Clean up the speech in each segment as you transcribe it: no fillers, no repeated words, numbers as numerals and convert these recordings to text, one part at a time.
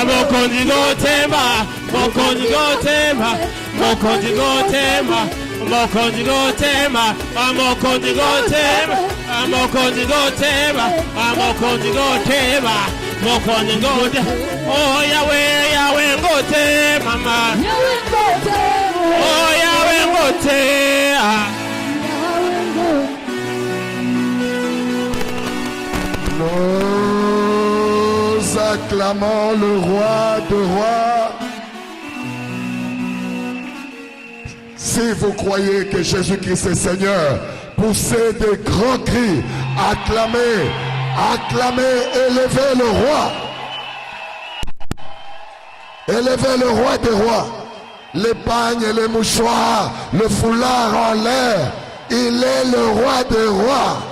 mokonzi gotema, mokonzi gotema, mokonzi gotema, mokonzi gotema, mokonzi gotema, mokonzi gotema, mokonzi gotema, mokonzi gotema. Oh Yahweh, Yahweh gotema, mama. Oh Yahweh gotema. Nous acclamons le roi de rois. Si vous croyez que Jésus-Christ est Seigneur, poussez des grands cris, acclamez, acclamez, élevez le roi. Élevez le roi des rois. Les pagnes, les mouchoirs, le foulard en l'air. Il est le roi des rois.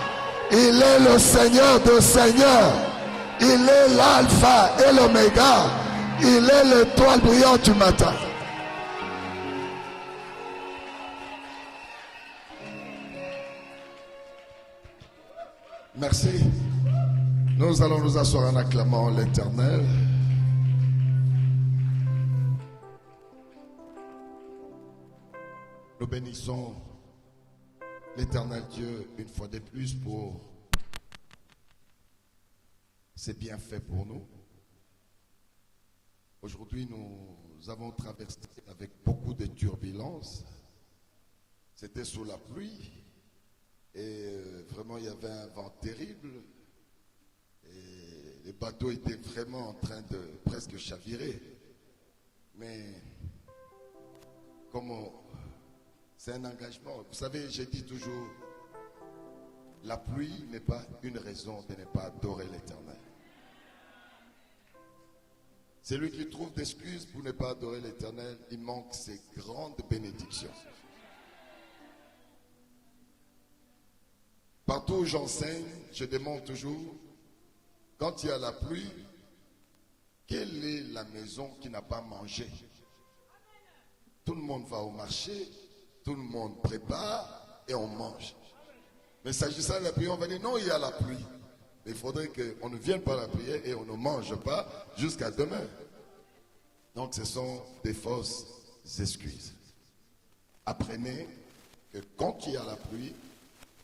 Il est le Seigneur de seigneurs. Il est l'alpha et l'oméga. Il est l'étoile brillante du matin. Merci. Nous allons nous asseoir en acclamant l'Éternel. Nous bénissons l'Éternel Dieu une fois de plus pour ses bienfaits pour nous. Aujourd'hui, nous avons traversé avec beaucoup de turbulences. C'était sous la pluie et vraiment il y avait un vent terrible et les bateaux étaient vraiment en train de presque chavirer. Mais comme c'est un engagement. Vous savez, j'ai dit toujours, la pluie n'est pas une raison de ne pas adorer l'Éternel. Celui qui trouve d'excuses pour ne pas adorer l'Éternel, il manque ses grandes bénédictions. Partout où j'enseigne, je demande toujours, quand il y a la pluie, quelle est la maison qui n'a pas mangé? Tout le monde va au marché. Tout le monde prépare et on mange. Mais s'agissant de la prière, on va dire non, il y a la pluie. Mais il faudrait qu'on ne vienne pas à la prière et on ne mange pas jusqu'à demain. Donc ce sont des fausses excuses. Apprenez que quand il y a la pluie,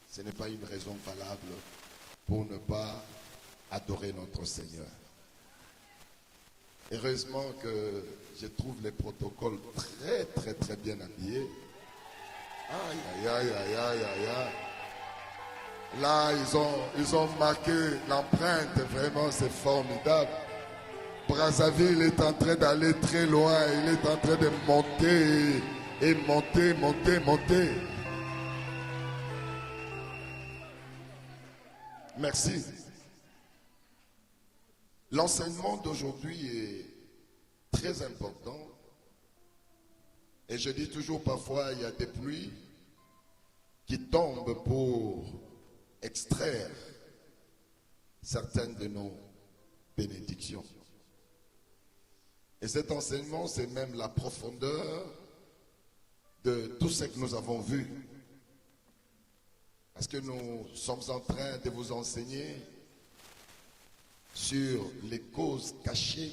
ce n'est pas une raison valable pour ne pas adorer notre Seigneur. Heureusement que je trouve les protocoles très très très bien habillés. Aïe, aïe, aïe, aïe, aïe, aïe. Là, ils ont marqué l'empreinte, vraiment, c'est formidable. Brazzaville est en train d'aller très loin, il est en train de monter et monter, monter, monter. Merci. L'enseignement d'aujourd'hui est très important. Et je dis toujours parfois, il y a des pluies qui tombent pour extraire certaines de nos bénédictions. Et cet enseignement, c'est même la profondeur de tout ce que nous avons vu. Parce que nous sommes en train de vous enseigner sur les causes cachées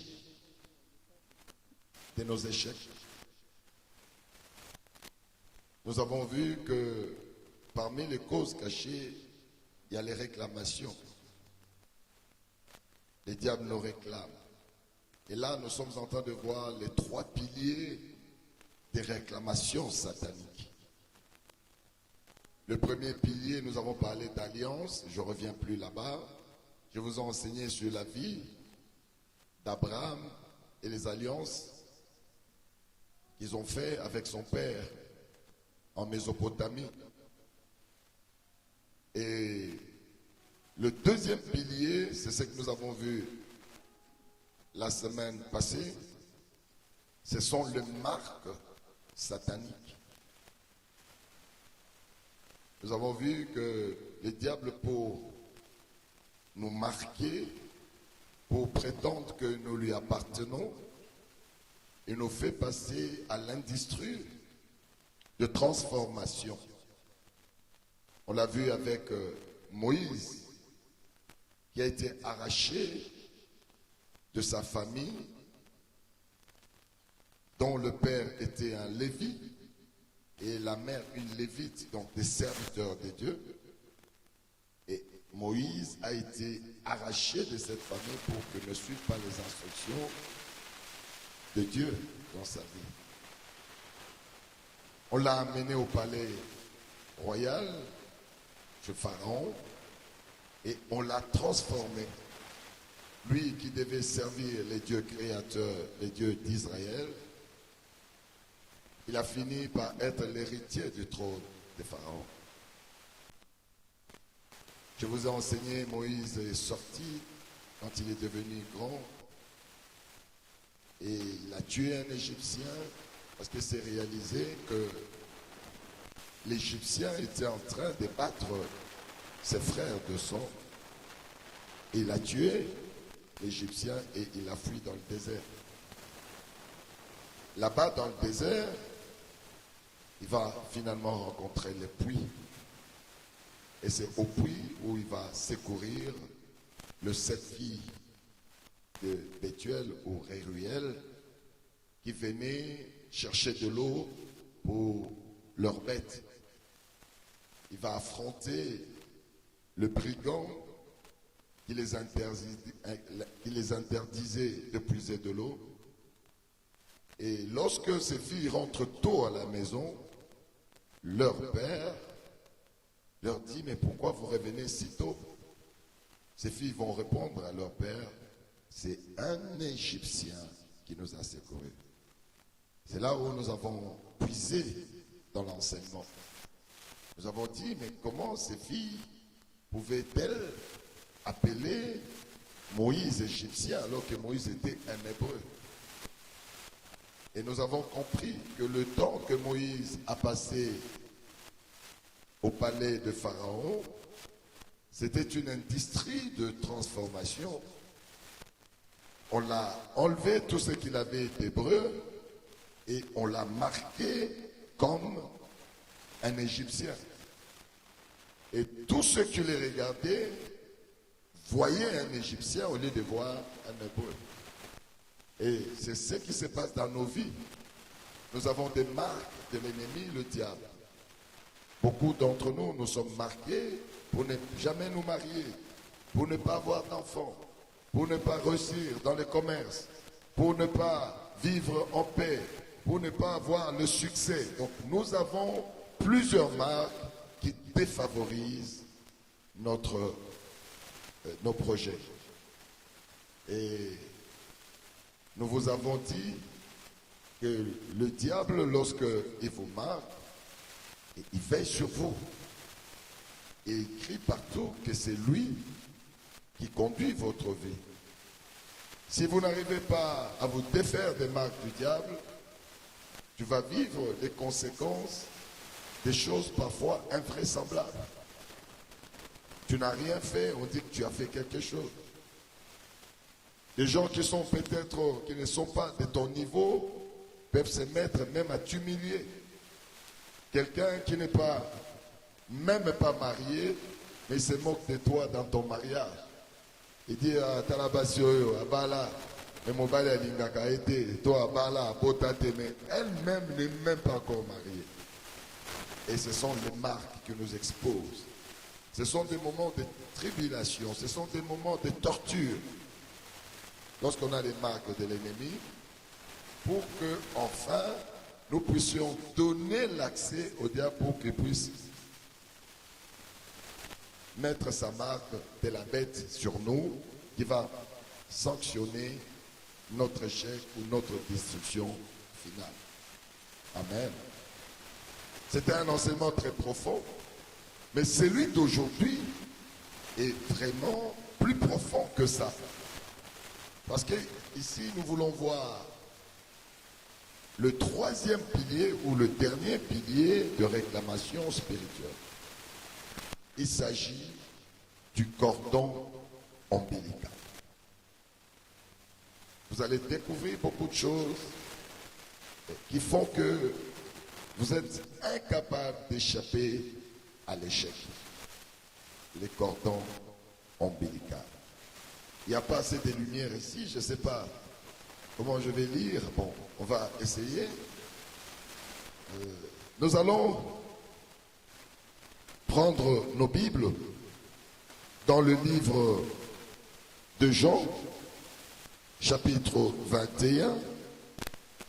de nos échecs. Nous avons vu que parmi les causes cachées, il y a les réclamations. Les diables nous réclament. Et là, nous sommes en train de voir les trois piliers des réclamations sataniques. Le premier pilier, nous avons parlé d'alliance. Je ne reviens plus là-bas. Je vous ai enseigné sur la vie d'Abraham et les alliances qu'ils ont fait avec son père en Mésopotamie. Et le deuxième pilier, c'est ce que nous avons vu la semaine passée. Ce sont les marques sataniques. Nous avons vu que le diable, pour nous marquer, pour prétendre que nous lui appartenons, il nous fait passer à l'industrie de transformation. On l'a vu avec Moïse, qui a été arraché de sa famille dont le père était un Lévi et la mère une Lévite, donc des serviteurs de Dieu. Et Moïse a été arraché de cette famille pour que ne suive pas les instructions de Dieu dans sa vie. On l'a amené au palais royal, chez Pharaon, et on l'a transformé. Lui qui devait servir les dieux créateurs, les dieux d'Israël, il a fini par être l'héritier du trône de Pharaon. Je vous ai enseigné, Moïse est sorti quand il est devenu grand et il a tué un Égyptien parce que c'est réalisé que l'Égyptien était en train de battre ses frères de sang. Il a tué l'Égyptien et il a fui dans le désert. Là-bas, dans le désert, il va finalement rencontrer les puits. Et c'est au puits où il va secourir le 7 filles de Bethuel ou Réruel qui venaient chercher de l'eau pour leurs bêtes. Il va affronter le brigand qui les interdisait de puiser de l'eau. Et lorsque ces filles rentrent tôt à la maison, leur père leur dit, mais pourquoi vous revenez si tôt? Ces filles vont répondre à leur père, c'est un Égyptien qui nous a secourus. C'est là où nous avons puisé dans l'enseignement. Nous avons dit, mais comment ces filles pouvaient-elles appeler Moïse égyptien alors que Moïse était un hébreu? Et nous avons compris que le temps que Moïse a passé au palais de Pharaon, c'était une industrie de transformation. On l'a enlevé tout ce qu'il avait d'hébreu et on l'a marqué comme un Égyptien. Et tous ceux qui les regardaient voyaient un Égyptien au lieu de voir un hébreu. Et c'est ce qui se passe dans nos vies. Nous avons des marques de l'ennemi, le diable. Beaucoup d'entre nous, nous sommes marqués pour ne jamais nous marier, pour ne pas avoir d'enfants, pour ne pas réussir dans le commerce, pour ne pas vivre en paix, pour ne pas avoir le succès. Donc nous avons plusieurs marques qui défavorisent nos projets. Et nous vous avons dit que le diable, lorsqu'il vous marque, il veille sur vous. Et il crie partout que c'est lui qui conduit votre vie. Si vous n'arrivez pas à vous défaire des marques du diable, tu vas vivre les conséquences des choses parfois invraisemblables. Tu n'as rien fait, on dit que tu as fait quelque chose. Les gens qui sont peut-être, qui ne sont pas de ton niveau, peuvent se mettre même à t'humilier. Quelqu'un qui n'est pas, même pas marié, mais il se moque de toi dans ton mariage. Il dit, Talabasio, Abala, mais mon bal a été, toi, Abala, Botate, mais elle-même n'est même pas encore mariée. Et ce sont les marques qui nous exposent. Ce sont des moments de tribulation, ce sont des moments de torture. Lorsqu'on a les marques de l'ennemi, pour que, enfin, nous puissions donner l'accès au diable pour qu'il puisse mettre sa marque de la bête sur nous, qui va sanctionner notre échec ou notre destruction finale. Amen. C'était un enseignement très profond, mais celui d'aujourd'hui est vraiment plus profond que ça. Parce que ici, nous voulons voir le troisième pilier ou le dernier pilier de réclamation spirituelle. Il s'agit du cordon ombilical. Vous allez découvrir beaucoup de choses qui font que vous êtes incapable d'échapper à l'échec. Les cordons ombilicaux. Il n'y a pas assez de lumière ici, je ne sais pas. Comment je vais lire? Bon, on va essayer. Nous allons prendre nos Bibles dans le livre de Jean, chapitre 21,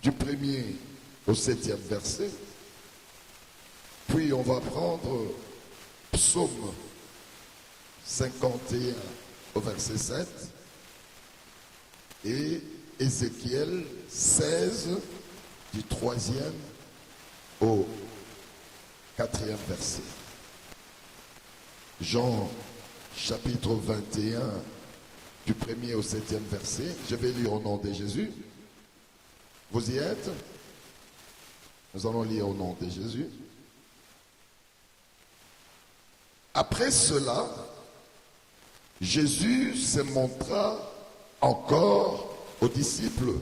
du 1er au 7e verset. Puis on va prendre Psaume 51 au verset 7 et Ézéchiel 16 du 3e au 4e verset. Jean chapitre 21 du 1er au 7e verset. Je vais lire au nom de Jésus. Vous y êtes? Nous allons lire au nom de Jésus. Après cela, Jésus se montra encore aux disciples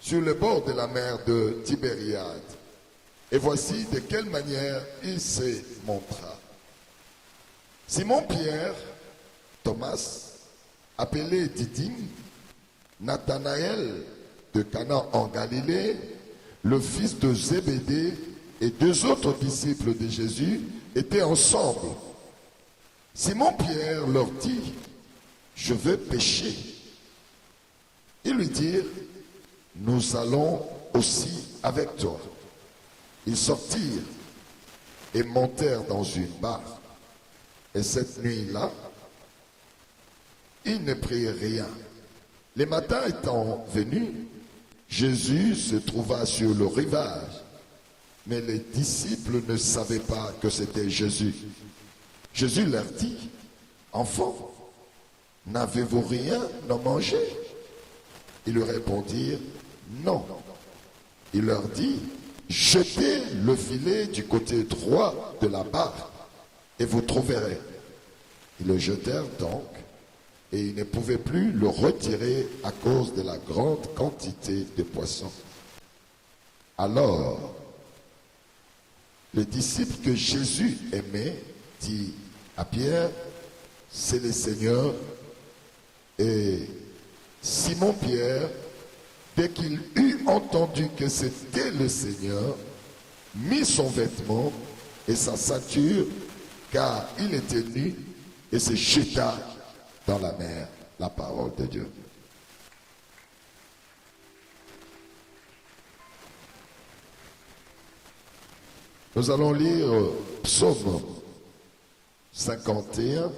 sur le bord de la mer de Tibériade. Et voici de quelle manière il se montra. Simon-Pierre, Thomas, appelé Didyme, Nathanaël de Cana en Galilée, le fils de Zébédée et deux autres disciples de Jésus étaient ensemble. Simon-Pierre leur dit, « Je veux pêcher. » Ils lui dirent, « Nous allons aussi avec toi. » Ils sortirent et montèrent dans une barque. Et cette nuit-là, ils ne prirent rien. Les matins étant venus, Jésus se trouva sur le rivage, mais les disciples ne savaient pas que c'était Jésus. Jésus leur dit, « Enfants, n'avez-vous rien à manger ?» Ils lui répondirent, « Non. » Il leur dit, « Jetez le filet du côté droit de la barque, et vous trouverez. » Ils le jetèrent donc, et ils ne pouvaient plus le retirer à cause de la grande quantité de poissons. Alors, le disciple que Jésus aimait dit à Pierre, « C'est le Seigneur. » Et Simon-Pierre, dès qu'il eut entendu que c'était le Seigneur, mit son vêtement et sa ceinture, car il était nu, et se jeta dans la mer. La parole de Dieu. Nous allons lire Psaume 51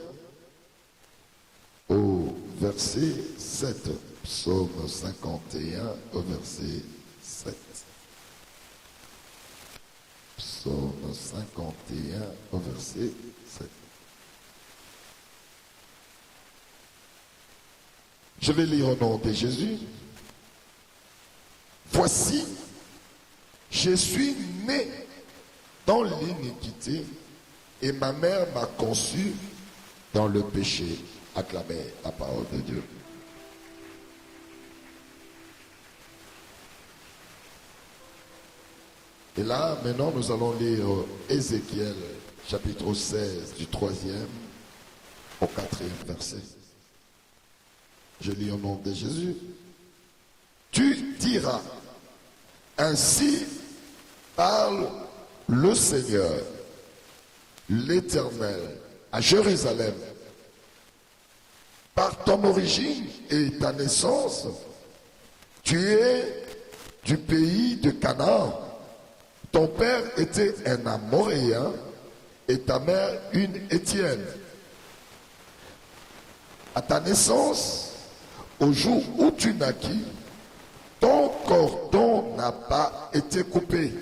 au verset 7. Psaume 51 au verset 7. Psaume 51 au verset 7. Je vais lire au nom de Jésus. Voici, je suis né dans l'iniquité et ma mère m'a conçu dans le péché. Acclamez la parole de Dieu. Et là, maintenant, nous allons lire Ézéchiel, chapitre 16, du 3e au 4e verset. Je lis au nom de Jésus. Tu diras, ainsi parle le Seigneur, l'Éternel, à Jérusalem. Par ton origine et ta naissance, tu es du pays de Canaan. Ton père était un Amoréen et ta mère une Étienne. À ta naissance, au jour où tu naquis, ton cordon n'a pas été coupé.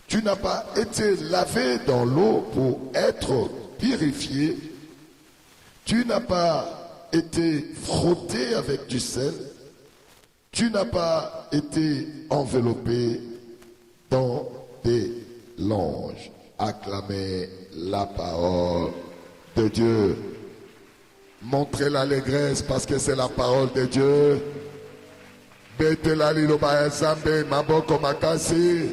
Tu n'as pas été lavé dans l'eau pour être purifié. Tu n'as pas été frotté avec du sel. Tu n'as pas été enveloppé dans des langes. Acclamez la parole de Dieu. Montrez l'allégresse parce que c'est la parole de Dieu. Betela liloba zambe maboko makasi.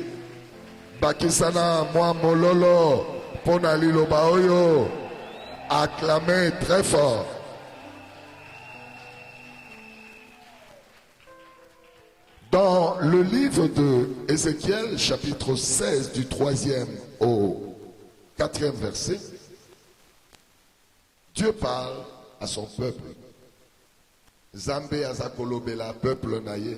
Bakisana moi mololo pona liloba oyo. Acclamez très fort. Dans le livre de Ézéchiel, chapitre 16, du 3e au 4e verset, Dieu parle à son peuple. Zambé azakolobela, peuple naïe.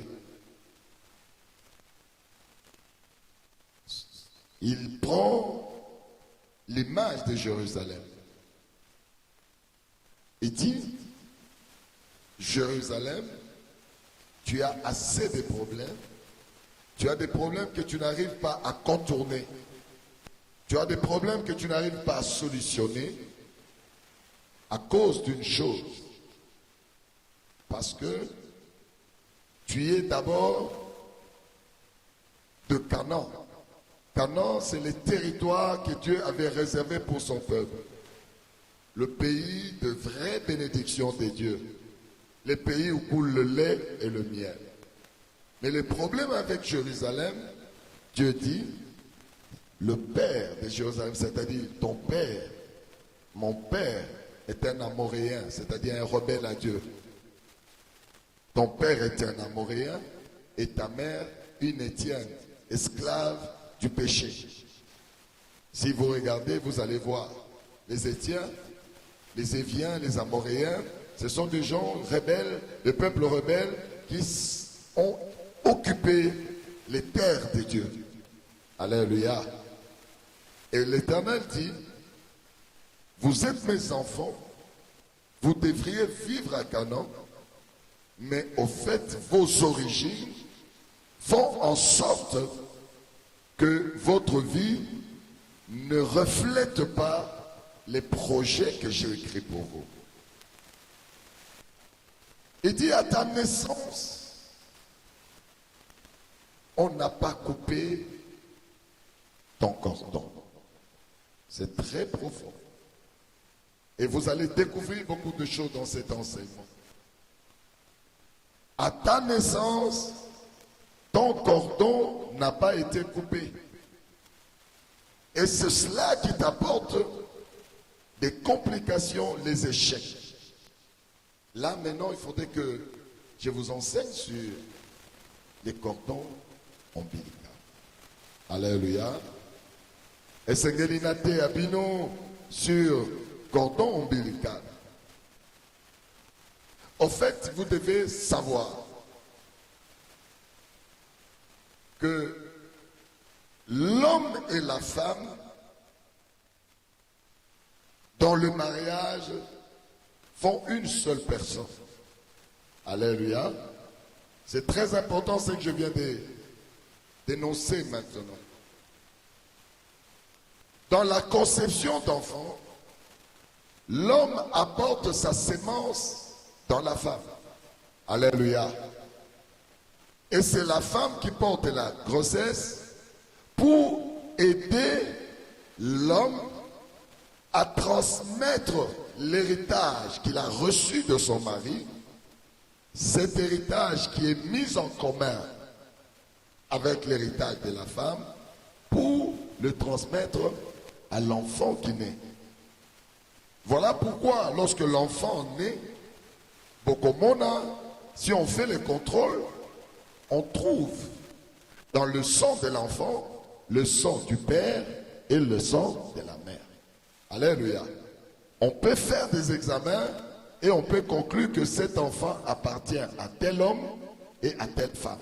Il prend l'image de Jérusalem. Il dit, Jérusalem, tu as assez de problèmes. Tu as des problèmes que tu n'arrives pas à contourner. Tu as des problèmes que tu n'arrives pas à solutionner à cause d'une chose. Parce que tu es d'abord de Canaan. Canaan, c'est le territoire que Dieu avait réservé pour son peuple. Le pays de vraie bénédiction de Dieu. Le pays où coule le lait et le miel. Mais le problème avec Jérusalem, Dieu dit, le père de Jérusalem, c'est-à-dire ton père, mon père est un Amoréen, c'est-à-dire un rebelle à Dieu. Ton père est un Amoréen et ta mère une Étienne, esclave du péché. Si vous regardez, vous allez voir les Étiens, les Éviens, les Amoréens, ce sont des gens rebelles, des peuples rebelles qui ont occupé les terres de Dieu. Alléluia. Et l'Éternel dit, vous êtes mes enfants, vous devriez vivre à Canaan, mais au fait, vos origines font en sorte que votre vie ne reflète pas les projets que j'ai écrits pour vous. Il dit, à ta naissance, on n'a pas coupé ton cordon. C'est très profond. Et vous allez découvrir beaucoup de choses dans cet enseignement. À ta naissance, ton cordon n'a pas été coupé. Et c'est cela qui t'apporte des complications, les échecs. Là, maintenant, il faudrait que je vous enseigne sur les cordons ombilicaux. Alléluia. Et c'est Ngelinate Abino sur cordon ombilical. En fait, vous devez savoir que l'homme et la femme, dans le mariage, font une seule personne. Alléluia. C'est très important ce que je viens de d'énoncer maintenant. Dans la conception d'enfants, l'homme apporte sa sémence dans la femme. Alléluia. Et c'est la femme qui porte la grossesse pour aider l'homme à transmettre l'héritage qu'il a reçu de son mari, cet héritage qui est mis en commun avec l'héritage de la femme, pour le transmettre à l'enfant qui naît. Voilà pourquoi lorsque l'enfant naît, Bokomona, si on fait le contrôle, on trouve dans le sang de l'enfant le sang du père et le sang de la mère. Alléluia. On peut faire des examens et on peut conclure que cet enfant appartient à tel homme et à telle femme.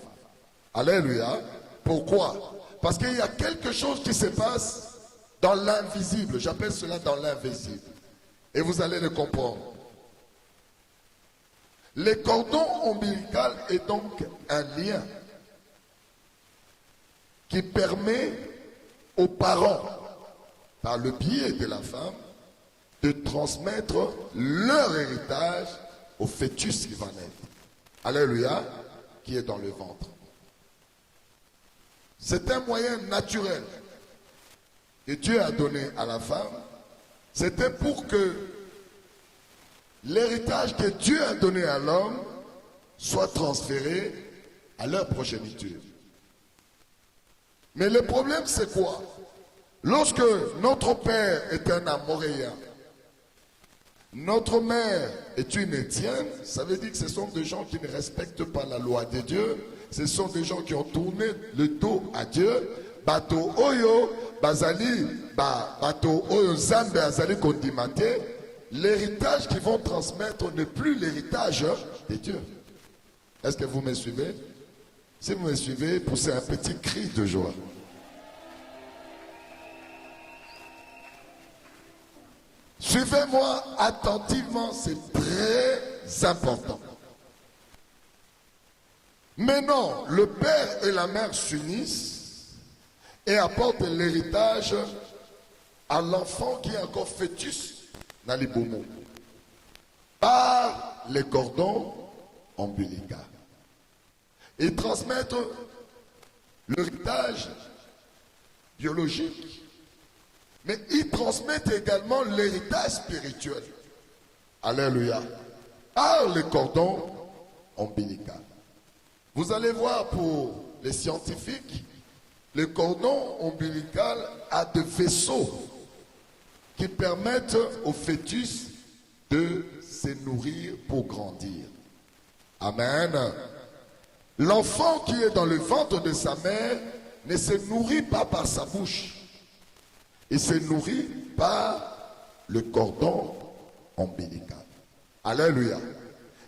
Alléluia. Pourquoi? Parce qu'il y a quelque chose qui se passe dans l'invisible. J'appelle cela dans l'invisible. Et vous allez le comprendre. Le cordon ombilical est donc un lien qui permet aux parents, par le biais de la femme, de transmettre leur héritage au fœtus qui va naître. Alléluia, qui est dans le ventre. C'est un moyen naturel que Dieu a donné à la femme. C'était pour que l'héritage que Dieu a donné à l'homme soit transféré à leur progéniture. Mais le problème, c'est quoi? Lorsque notre père est un Amoréen, notre mère est une Étienne, ça veut dire que ce sont des gens qui ne respectent pas la loi de Dieu ce sont des gens qui ont tourné le dos à Dieu. Bato oyo, bazali, bato oyo zambe azali kondimate. L'héritage qu'ils vont transmettre n'est plus l'héritage de Dieu. Est-ce que vous me suivez? Si vous me suivez, poussez un petit cri de joie. Suivez-moi attentivement, c'est très important. Maintenant, le père et la mère s'unissent et apportent l'héritage à l'enfant qui est encore fœtus dans les boumous par les cordons ombilicaux. Ils transmettent l'héritage biologique, mais ils transmettent également l'héritage spirituel. Alléluia. Par les cordons ombilicaux. Vous allez voir pour les scientifiques, le cordon ombilical a des vaisseaux qui permettent au fœtus de se nourrir pour grandir. Amen. L'enfant qui est dans le ventre de sa mère ne se nourrit pas par sa bouche. Il se nourrit par le cordon ombilical. Alléluia.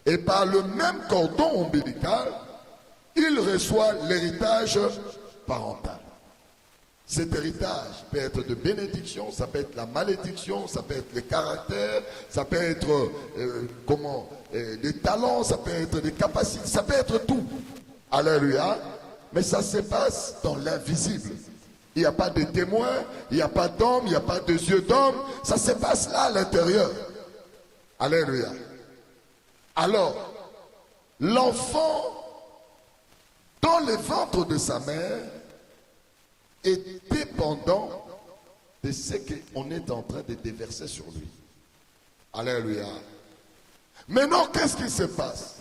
Et par le même cordon ombilical, il reçoit l'héritage parental. Cet héritage peut être de bénédiction, ça peut être la malédiction, ça peut être le caractère, ça peut être des talents, ça peut être des capacités, ça peut être tout. Alléluia. Mais ça se passe dans l'invisible. Il n'y a pas de témoins, il n'y a pas d'homme, il n'y a pas de yeux d'homme. Ça se passe là à l'intérieur. Alléluia. Alors, l'enfant dans le ventre de sa mère est dépendant de ce qu'on est en train de déverser sur lui. Alléluia. Maintenant, qu'est-ce qui se passe?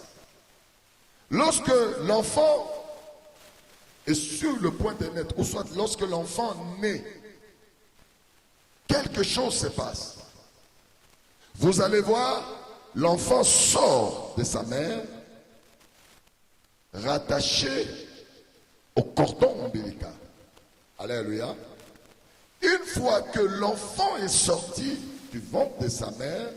Lorsque l'enfant est sur le point de naître, ou soit lorsque l'enfant naît, quelque chose se passe. Vous allez voir, l'enfant sort de sa mère, rattaché au cordon ombilical. Alléluia. Une fois que l'enfant est sorti du ventre de sa mère,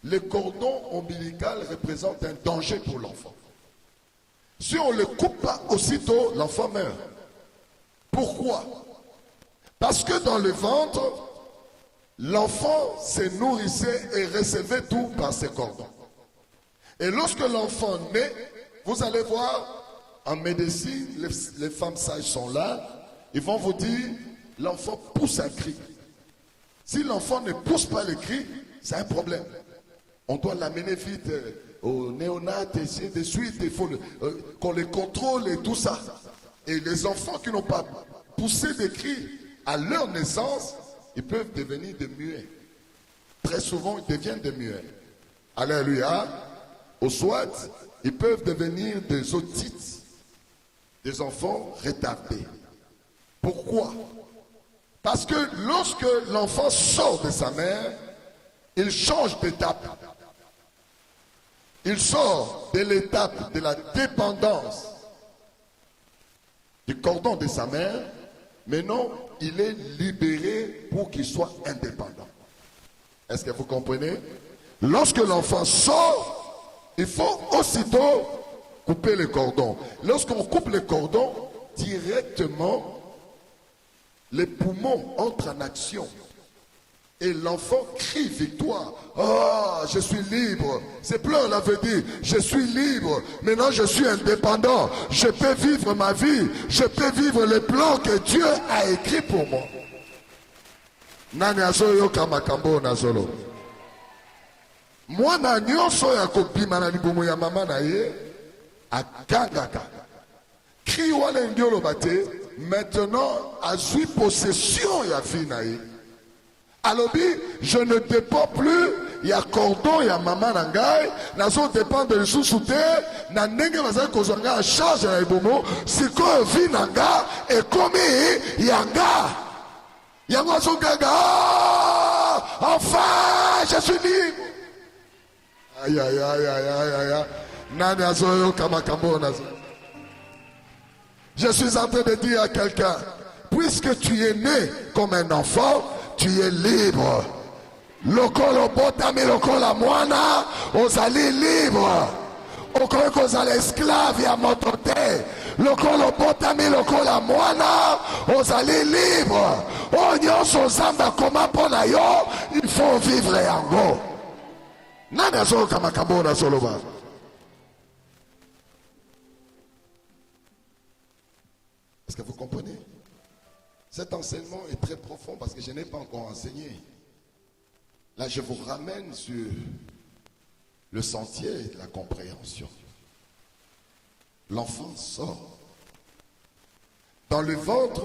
le cordon ombilical représente un danger pour l'enfant. Si on ne le coupe pas aussitôt, l'enfant meurt. Pourquoi? Parce que dans le ventre, l'enfant se nourrissait et recevait tout par ses cordons. Et lorsque l'enfant naît, vous allez voir, en médecine, les femmes sages sont là, ils vont vous dire, l'enfant pousse un cri. Si l'enfant ne pousse pas le cri, c'est un problème. On doit l'amener vite au néonat, et de suite, il faut qu'on les contrôle et tout ça. Et les enfants qui n'ont pas poussé des cris à leur naissance, ils peuvent devenir des muets. Très souvent, ils deviennent des muets. Alléluia. Au soit, ils peuvent devenir des otites, des enfants retardés. Pourquoi? Parce que lorsque l'enfant sort de sa mère, il change d'étape. Il sort de l'étape de la dépendance du cordon de sa mère. Maintenant, il est libéré pour qu'il soit indépendant. Est-ce que vous comprenez? Lorsque l'enfant sort, il faut aussitôt couper le cordon. Lorsqu'on coupe le cordon, directement, les poumons entrent en action. Et l'enfant crie victoire. Oh, je suis libre. Ces pleurs là veut dire, je suis libre. Maintenant, je suis indépendant. Je peux vivre ma vie. Je peux vivre les plans que Dieu a écrits pour moi. Nani azoyo kamakambo nazolo. Mwana nyonso ya kobima na libumu ya mama na ye akangaka. Crie wale ndiolo bate. Maintenant, azui possession ya vie na ye. Alors, je ne dépends plus, il y a cordon, il y a maman nangai, nazo dépend de sous-souté, na nenge mazai kozanga en charge na ibomo, si ko vi nanga, et comme yanga. Yanga son gaga, enfin, je suis libre. Aïe, aïe, aïe, aïe, aïe, aïe, nani azo yo kamakambo nazo. Je suis en train de dire à quelqu'un, puisque tu es né comme un enfant, tu es libre. Lokolo botami lokola mwana, ozali libre. Okoki kozala esclave ya moto te. Lokolo botami lokola mwana, ozali libre. Oyo nyonso Nzambe akoma mpona yo, il faut vivre yango. Nani azoyoka makambo oyo nazoloba? Est-ce que vous comprenez? Cet enseignement est très profond parce que je n'ai pas encore enseigné. Là, je vous ramène sur le sentier de la compréhension. L'enfant sort. Dans le ventre,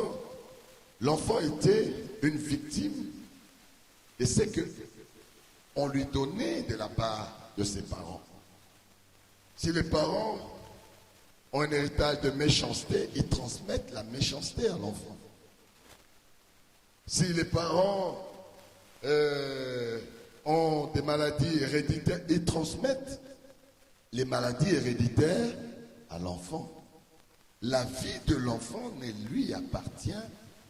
l'enfant était une victime et c'est que on lui donnait de la part de ses parents. Si les parents ont un héritage de méchanceté, ils transmettent la méchanceté à l'enfant. Si les parents ont des maladies héréditaires, ils transmettent les maladies héréditaires à l'enfant. La vie de l'enfant ne lui appartient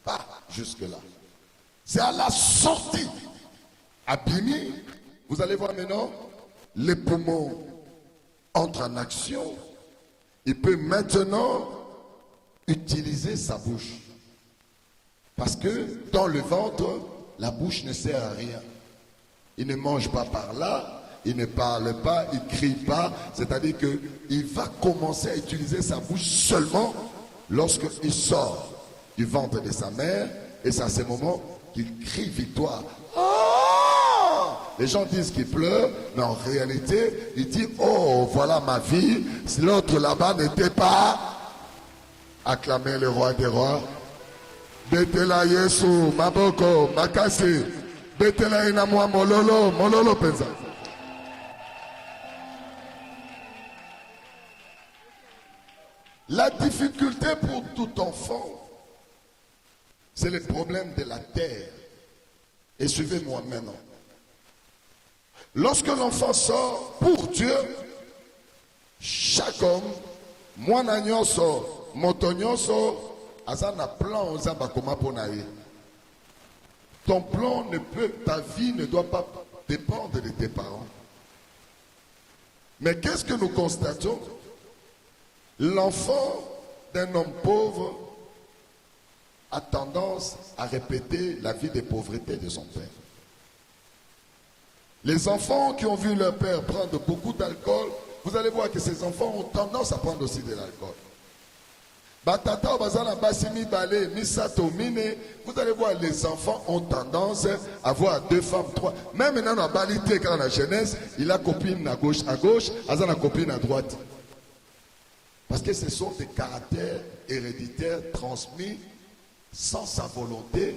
pas jusque-là. C'est à la sortie. Abîmé, vous allez voir maintenant, les poumons entrent en action. Il peut maintenant utiliser sa bouche. Parce que dans le ventre, la bouche ne sert à rien. Il ne mange pas par là, il ne parle pas, il ne crie pas. C'est-à-dire qu'il va commencer à utiliser sa bouche seulement lorsqu'il sort du ventre de sa mère. Et c'est à ce moment qu'il crie victoire. Oh! Les gens disent qu'il pleure, mais en réalité, il dit, oh, voilà ma vie. Si l'autre là-bas n'était pas, acclamez le roi des rois. Betela Yesu, Maboko, Makasi, Betela Inamwa Mololo, Mololo Penza. La difficulté pour tout enfant, c'est le problème de la terre. Et suivez-moi maintenant. Lorsque l'enfant sort, pour Dieu, chaque homme, moi n'agnoso, motonyoso, azana plan ozamba koma ponaye. Ton plan ne peut, ta vie ne doit pas dépendre de tes parents. Mais qu'est-ce que nous constatons? L'enfant d'un homme pauvre a tendance à répéter la vie de pauvreté de son père. Les enfants qui ont vu leur père prendre beaucoup d'alcool, vous allez voir que ces enfants ont tendance à prendre aussi de l'alcool. Batata bazana basimi balé misato mine, vous allez voir les enfants ont tendance à avoir 2 femmes, 3. Même maintenant dans la balité quand la jeunesse, il a copine à gauche, azana copine à droite. Parce que ce sont des caractères héréditaires transmis sans sa volonté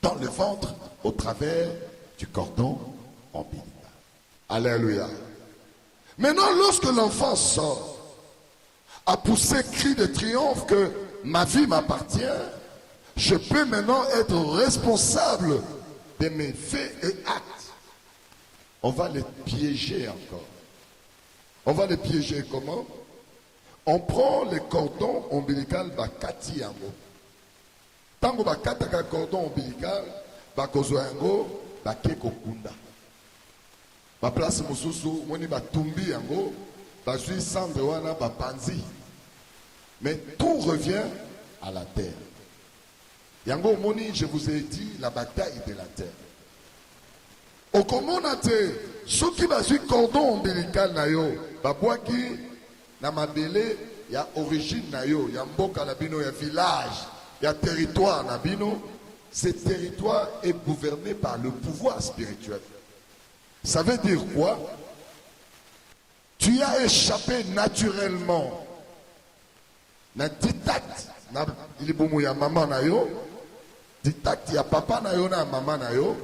dans le ventre au travers du cordon ombilical. Alléluia. Maintenant, lorsque l'enfant sort, a poussé cri de triomphe que ma vie m'appartient, je peux maintenant être responsable de mes faits et actes. On va les piéger encore. On va les piéger comment? On prend le cordon ombilical bakati yango. Tango bakataka cordon ombilical, bakozwa yango, bakeko kunda. Ba place mususu, moni batumbi yango, bazui cendre wana bapanzi. Mais tout revient à la terre. Yango moni, je vous ai dit la bataille de la terre. Okomonate, ceux qui bazui cordon ombilical na yo, babwaki na mabele ya origine na yo, ya mboka na bino, ya village, ya territoire na bino. Ce territoire est gouverné par le pouvoir spirituel. Ça veut dire quoi? Tu as échappé naturellement. Na dictate, na ilibumu ya maman na yo, dictate ya papa na yo na maman na yo.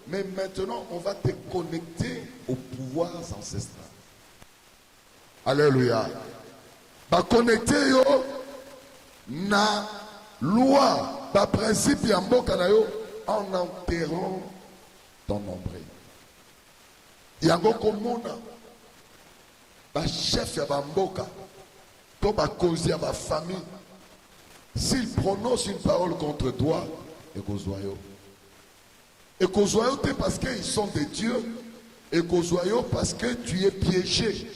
Mais maintenant, on va te connecter aux pouvoirs ancestraux. Alléluia. Va connecter yo na loi, na principe ya mboka na yo en enterrant ton nombril. Yango komona ba chef ya ba mboka to ba kozi ya ba famille S'il prononce une parole contre toi, et qu'aux parce qu'ils sont des dieux, et qu'aux parce que tu es piégé.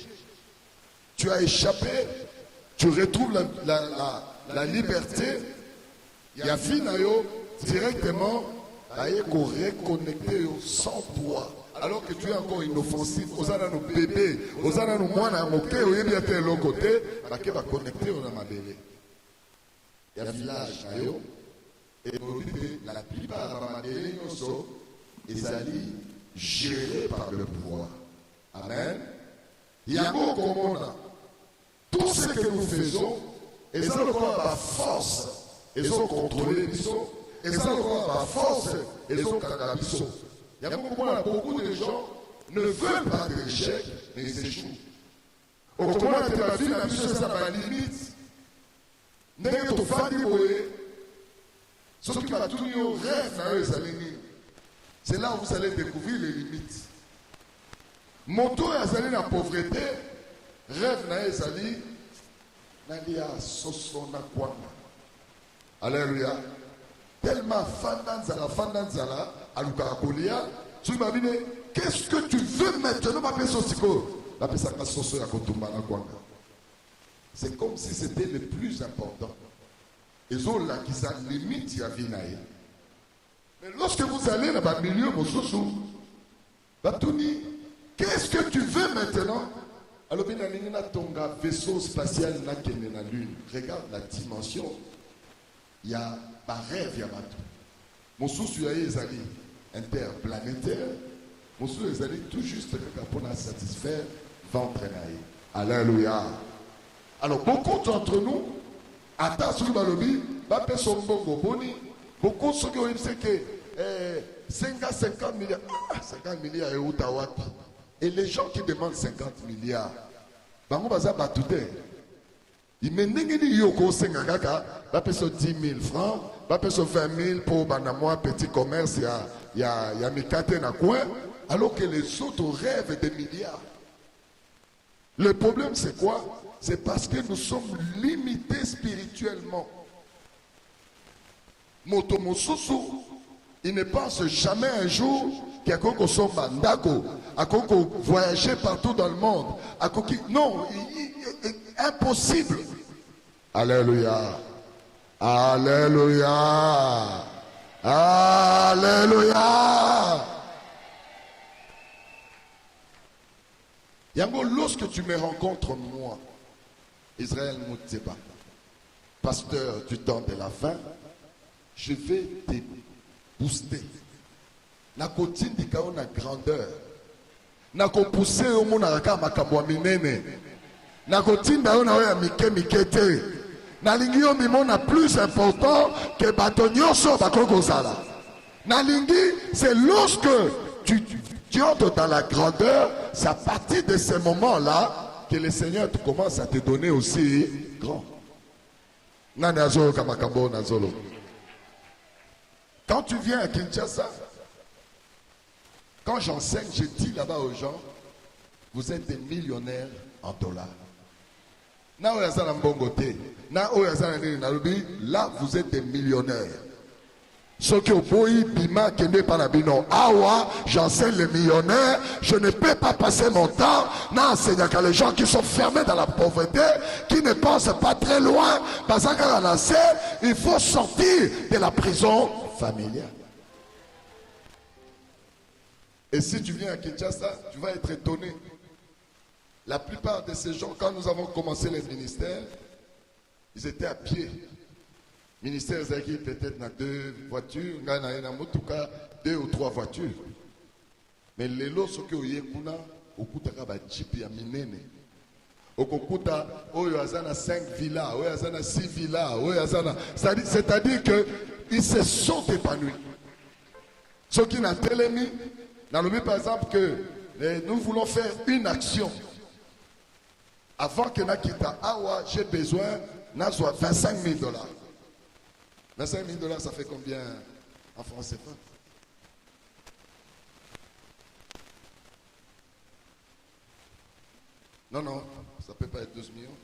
Tu as échappé, tu retrouves la liberté. Il y a Finayo directement à reconnecter sans toi. Alors que tu es encore inoffensif, aux ana nos bébés, aux ana nos moines, moké, au yébi à tel côté, qui va connecter au namabélé. Il y a un village, et la plupart de mabélé, ils allaient gérés par le pouvoir. Amen. Il y a beaucoup comme on a. Tout ce que nous faisons, et ça le croit par force, ils ont contrôlé les bisons, et ça le croit par force, ils ont cagabissé. Il y a beaucoup de gens ne veulent pas de l'échec, mais ils échouent. Au comment tu vas vivre la mission, ça va limite. N'est-ce pas dit, ce qui va tourner au rêve, c'est là où vous allez découvrir les limites. Moto est allé dans la pauvreté, rêve na ezali, nalia sosona kwanga. Alléluia. Tellement fandanzala, alukarakolia, tu m'as dit, qu'est-ce que tu veux maintenant, ma personne siko? La personne a soso ya kotumba na kwanga. C'est comme si c'était le plus important. Et ont là qui sa limite ya vinaï. Mais lorsque vous allez dans le milieu, mon soso, Batouni, qu'est-ce que tu veux maintenant? Alors, il y a un vaisseau spatial qui est dans la Lune. Regarde la dimension. Il y a un rêve, il y a tout. Mon souci est interplanétaire. Mon souci est tout juste pour satisfaire ventre. Alléluia. Alors, beaucoup d'entre nous, attends sur le lobby, beaucoup de ceux qui ont dit que 50 milliards, 50 milliards et où tawapi. Et les gens qui demandent 50 milliards, ils me disent yoko 10 000 francs, 20 000 pour un petit commerce, il y a mes caténes à coin, alors que les autres rêvent des milliards. Le problème c'est quoi? C'est parce que nous sommes limités spirituellement. Motomosusu, il ne pense jamais un jour qu'il y a quelqu'un qui mandako, à quelqu'un voyager partout dans le monde. Non, impossible. Alléluia. Alléluia. Alléluia. Yango, lorsque tu me rencontres, moi, Israël Mouteba, pasteur du temps de la fin, je vais te booster. Na kotine di kao na grandeur. Na ko pousser au monde aka makambo minene. Na kotine da ona ya mike mikete. Na lingi yo mimona plus important que batonyoso bakoko sala. Na lingi, c'est lorsque tu entres dans la grandeur, c'est à partir de ces moments-là que le Seigneur commence à te donner aussi grand. Nani azolo kamakambo nazolo. Quand tu viens à Kinshasa, quand j'enseigne, je dis là-bas aux gens, vous êtes des millionnaires en dollars. Là, vous êtes des millionnaires. Ce que vous bima qui n'est pas la bino. Awa, j'enseigne les millionnaires. Je ne peux pas passer mon temps. Non, c'est les gens qui sont fermés dans la pauvreté, qui ne pensent pas très loin. Parce qu'il faut sortir de la prison familiale. Et si tu viens à Kinshasa, tu vas être étonné. La plupart de ces gens, quand nous avons commencé les ministères, ils étaient à pied. Ministère Zaki peut-être dans 2 voitures, en tout cas 2 ou 3 voitures. Mais les lots sont que yekuna, okuta ba jeep ya minene. Okukuta oyo azana 5 villas, oyo azana 6 villas, oyo azana, c'est-à-dire que ils se sont épanouis. Ceux qui n'ont télémis, dans le but par exemple que nous voulons faire une action. Avant que Nakita Awa, j'ai besoin n'a soit 25 000 $. 25 000 $, ça fait combien en francs CFA? Non, ça ne peut pas être 12 millions.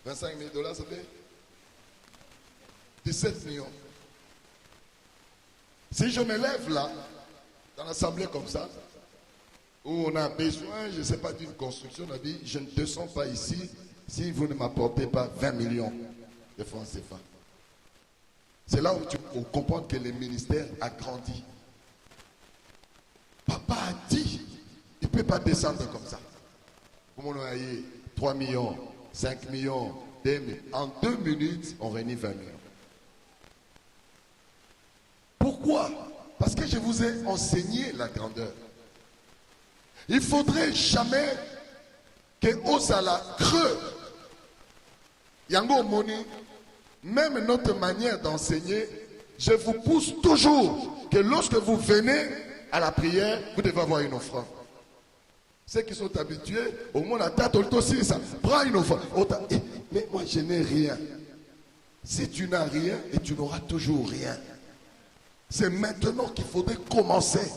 25 000 dollars, ça fait 17 millions. Si je me lève là, dans l'assemblée comme ça, où on a besoin, je ne sais pas, d'une construction, on a dit, je ne descends pas ici si vous ne m'apportez pas 20 millions de francs CFA. C'est là où tu peux comprendre que le ministère a grandi. Papa a dit, il ne peut pas descendre comme ça. Comment on a eu 3 millions, 5 millions, 2 millions. En 2 minutes, on réunit 20 millions. Pourquoi? Parce que je vous ai enseigné la grandeur. Il ne faudrait jamais que Osala creux. Yango Moni, même notre manière d'enseigner, je vous pousse toujours que lorsque vous venez à la prière, vous devez avoir une offrande. Ceux qui sont habitués, au moins la tête, aussi, ça prend une offrande. Mais moi, je n'ai rien. Si tu n'as rien, et tu n'auras toujours rien. C'est maintenant qu'il faudrait commencer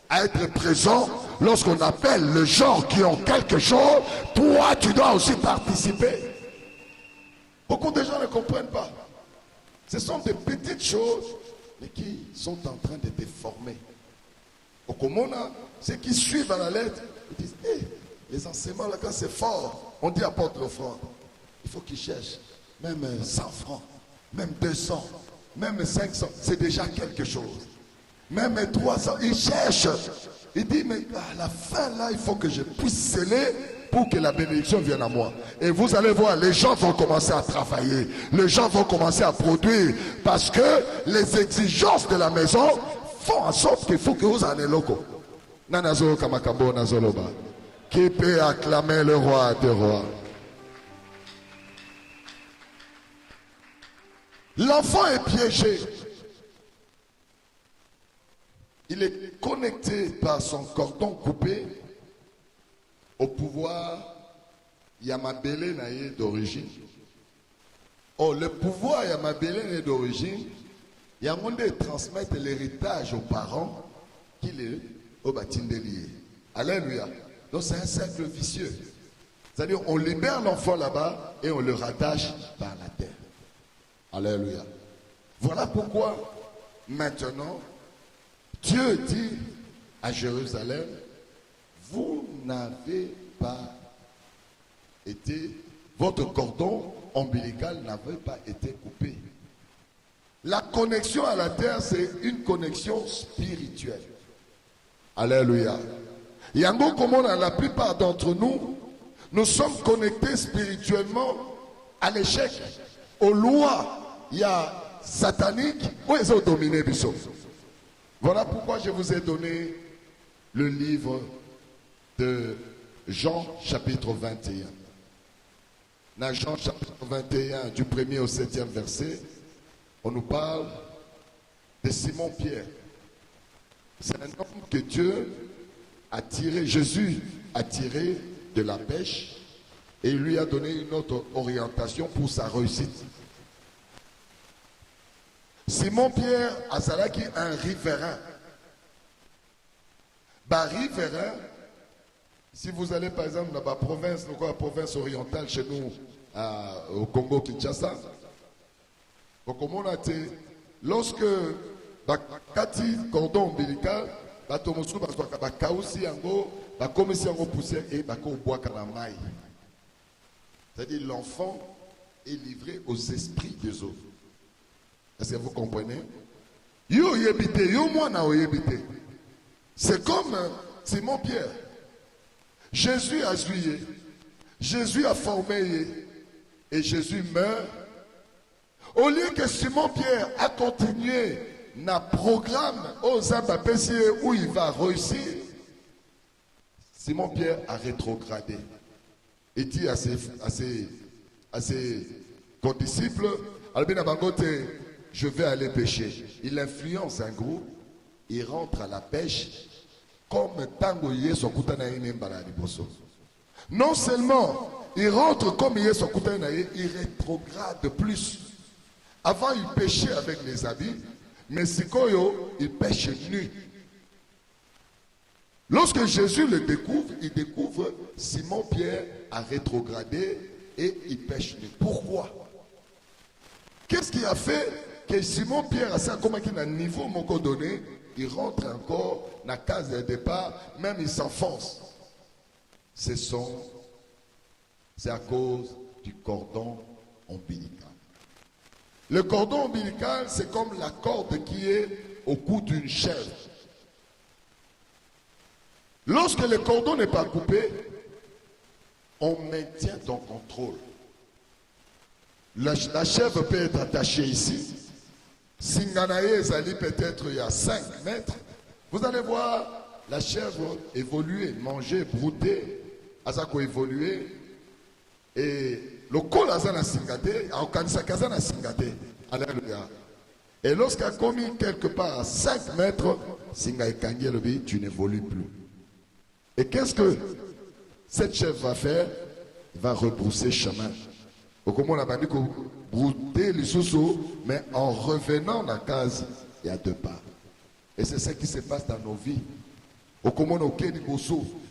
à être présent lorsqu'on appelle les gens qui ont quelque chose. Toi, tu dois aussi participer. Beaucoup de gens ne comprennent pas. Ce sont des petites choses, mais qui sont en train de te former. Au Komona, ceux qui suivent à la lettre, ils disent, hey, les enseignements là, quand c'est fort, on dit apporte l'offrande. Il faut qu'ils cherchent même 100 francs, même 200, même 500, c'est déjà quelque chose. Même 300, ils cherchent. Ils disent, mais à la fin là, il faut que je puisse sceller pour que la bénédiction vienne à moi. Et vous allez voir, les gens vont commencer à travailler. Les gens vont commencer à produire. Parce que les exigences de la maison font en sorte qu'il faut que vous en ayez locaux. Nanazolo Kamakabo Nazoloba. Qui peut acclamer le roi des rois? L'enfant est piégé. Il est connecté par son cordon coupé au pouvoir Yamabele Naye d'origine. Oh, le pouvoir Yamabele Naye d'origine, Yamonde transmettre l'héritage aux parents qu'il est au Batindelier. Alléluia. Donc c'est un cercle vicieux. C'est-à-dire on libère l'enfant là-bas et on le rattache par la terre. Alléluia. Voilà pourquoi maintenant Dieu dit à Jérusalem, vous n'avez pas été, votre cordon ombilical n'avait pas été coupé. La connexion à la terre, c'est une connexion spirituelle. Alléluia. Yango, comme on a la plupart d'entre nous, nous sommes connectés spirituellement à l'échec, aux lois. Il y a satanique, où ils ont dominé Bissot. Voilà pourquoi je vous ai donné le livre de Jean chapitre 21. Dans Jean chapitre 21, du 1er au 7e verset, on nous parle de Simon-Pierre. C'est un homme que Dieu a tiré, Jésus a tiré de la pêche et il lui a donné une autre orientation pour sa réussite. Simon-Pierre a salaki un riverain. Riverain, si vous allez par exemple dans la province, la province orientale chez nous, au Congo Kinshasa, lorsque Kati cordon ombilical, c'est-à-dire l'enfant est livré aux esprits des autres. Est-ce que vous comprenez? C'est comme Simon-Pierre. Jésus a joué, Jésus a formé et Jésus meurt. Au lieu que Simon-Pierre a continué dans le programme aux Abapessiers où il va réussir, Simon-Pierre a rétrogradé. Il dit à ses condisciples, Albina Bangote, je vais aller pêcher. Il influence un groupe, il rentre à la pêche comme Tango Yesokutanaïne Mbaladiboso. Non seulement il rentre comme Yesokutanaïne, il rétrograde de plus. Avant, il pêchait avec les habits, mais Sikoyo, il pêche nu. Lorsque Jésus le découvre, il découvre Simon-Pierre a rétrogradé et il pêche. Pourquoi? Qu'est-ce qui a fait que Simon-Pierre, à ça, comme il a un niveau donné, il rentre encore dans la case de départ, même il s'enfonce. C'est à cause du cordon ombilical. Le cordon ombilical, c'est comme la corde qui est au cou d'une chèvre. Lorsque le cordon n'est pas coupé, on maintient ton contrôle. La chèvre peut être attachée ici. Singanaye Zali peut-être il y a 5 mètres. Vous allez voir la chèvre évoluer, manger, brouter, azako évoluer. Et le col azana singate, aokanisa kazana singate. Alléluia. Et lorsqu'il a commis quelque part à 5 mètres, singa ekangi lebi, tu n'évolues plus. Et qu'est-ce que cette chèvre va faire? Il va rebrousser chemin. Au comment on a dit que brouter les sous, mais en revenant dans la case, il y a 2 pas. Et c'est ça qui se passe dans nos vies. Au comment on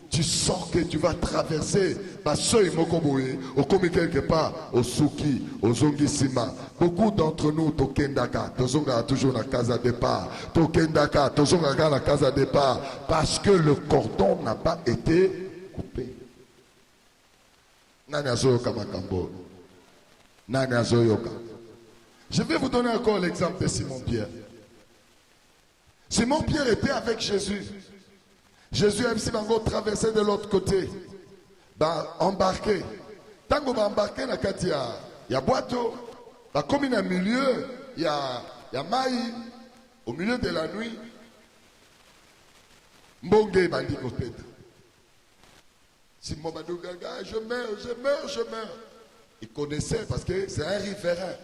tu sens que tu vas traverser ma seuil mokoboé, au commis quelque part, au souki, au zongisima. Beaucoup d'entre nous, tokendaka, tozonga toujours la case à départ. Tokendaka, tozonga la case à départ. Parce que le cordon n'a pas été coupé. Je vais vous donner encore l'exemple de Simon-Pierre. Simon-Pierre était avec Jésus. Jésus a aussi traversé de l'autre côté. Embarqué. Tant qu'on va embarquer, il y a boiteau. Comme il y a un milieu, il y a maï. Au milieu de la nuit, Mbonge bandi kopeta. Simon Badougaga, je meurs. Il connaissait parce que c'est un riverain.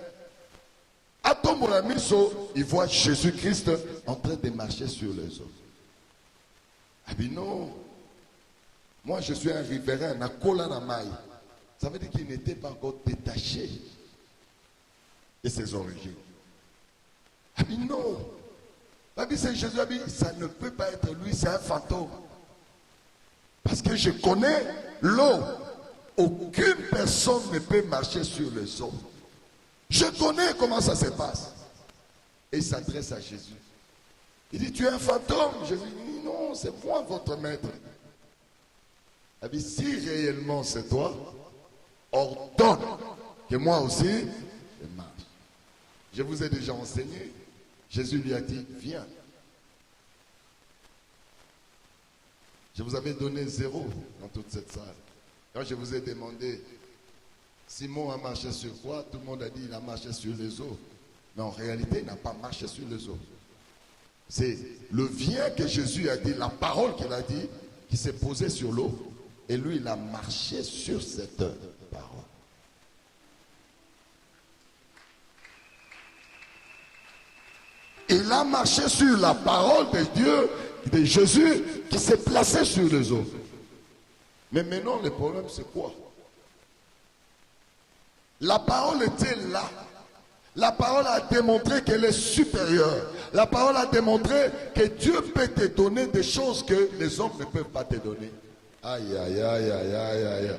À ton Miso, il voit Jésus-Christ en train de marcher sur les eaux. Ah bien non, moi je suis un riverain, na kola na maï. Ça veut dire qu'il n'était pas encore détaché de ses origines. Ah bien non, c'est Jésus, ça ne peut pas être lui, c'est un fantôme. Parce que je connais l'eau. Aucune personne ne peut marcher sur les eaux. Je connais comment ça se passe. Et il s'adresse à Jésus. Il dit, tu es un fantôme. Jésus dit, non, c'est moi votre maître. Il dit, si réellement c'est toi, ordonne que moi aussi, je marche. Je vous ai déjà enseigné. Jésus lui a dit, viens. Je vous avais donné 0 dans toute cette salle. Quand je vous ai demandé, Simon a marché sur quoi? Tout le monde a dit, il a marché sur les eaux. Mais en réalité, il n'a pas marché sur les eaux. C'est le viens que Jésus a dit, la parole qu'il a dit, qui s'est posée sur l'eau. Et lui, il a marché sur cette parole. Il a marché sur la parole de Dieu, de Jésus, qui s'est placé sur les eaux. Mais maintenant, le problème, c'est quoi? La parole était là. La parole a démontré qu'elle est supérieure. La parole a démontré que Dieu peut te donner des choses que les hommes ne peuvent pas te donner. Aïe, aïe, aïe, aïe, aïe, aïe.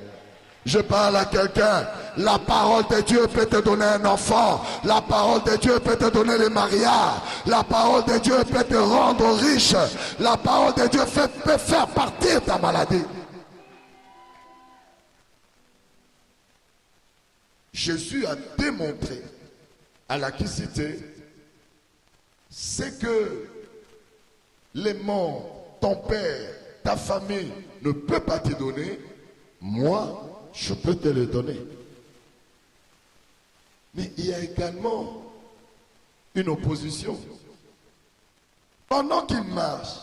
Je parle à quelqu'un. La parole de Dieu peut te donner un enfant. La parole de Dieu peut te donner le mariage. La parole de Dieu peut te rendre riche. La parole de Dieu peut faire partir ta maladie. Jésus a démontré à la cité, c'est que les morts, ton père, ta famille ne peut pas te donner, moi, je peux te le donner. Mais il y a également une opposition. Pendant qu'il marche,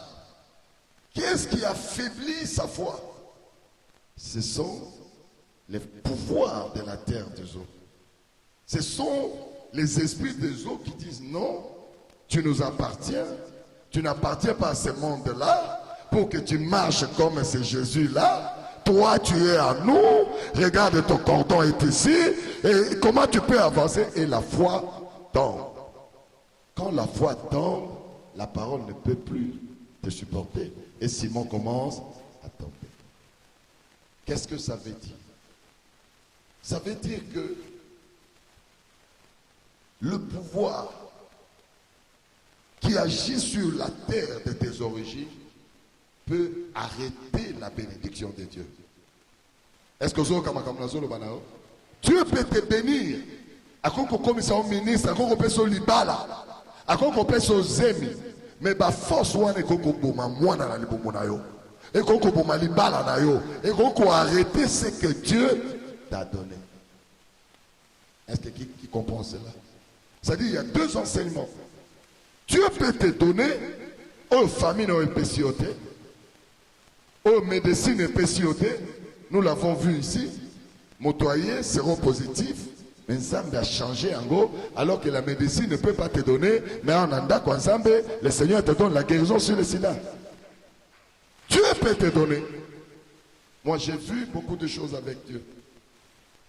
qu'est-ce qui affaiblit sa foi? Ce sont les pouvoirs de la terre des eaux. Ce sont les esprits des eaux qui disent non, tu nous appartiens, tu n'appartiens pas à ce monde-là, pour que tu marches comme c'est Jésus-là. Toi, tu es à nous, regarde ton cordon est ici, et comment tu peux avancer? Et la foi tombe. Quand la foi tombe, la parole ne peut plus te supporter. Et Simon commence à tomber. Qu'est-ce que ça veut dire? Ça veut dire que le pouvoir qui agit sur la terre de tes origines peut arrêter la bénédiction de Dieu. Est-ce que Dieu peut te bénir? À quoi qu'on commise au ministre, à quoi qu'on peut au libala, à quoi qu'on peut au zemi, mais bah force ouane qu'on boma moi dans la libomonayo, et qu'on boma libala nayo, et qu'on arrêter ce que Dieu t'a donné. Est-ce que qui comprend cela? C'est-à-dire il y a deux enseignements. Dieu peut te donner aux familles non épaissioté, aux médecines épaissioté. Nous l'avons vu ici. Motoyer, séropositif. Mais Nzambe a changé en gros, alors que la médecine ne peut pas te donner, mais en anda quoi Nzambe, le Seigneur te donne la guérison sur le sida. Dieu peut te donner. Moi j'ai vu beaucoup de choses avec Dieu.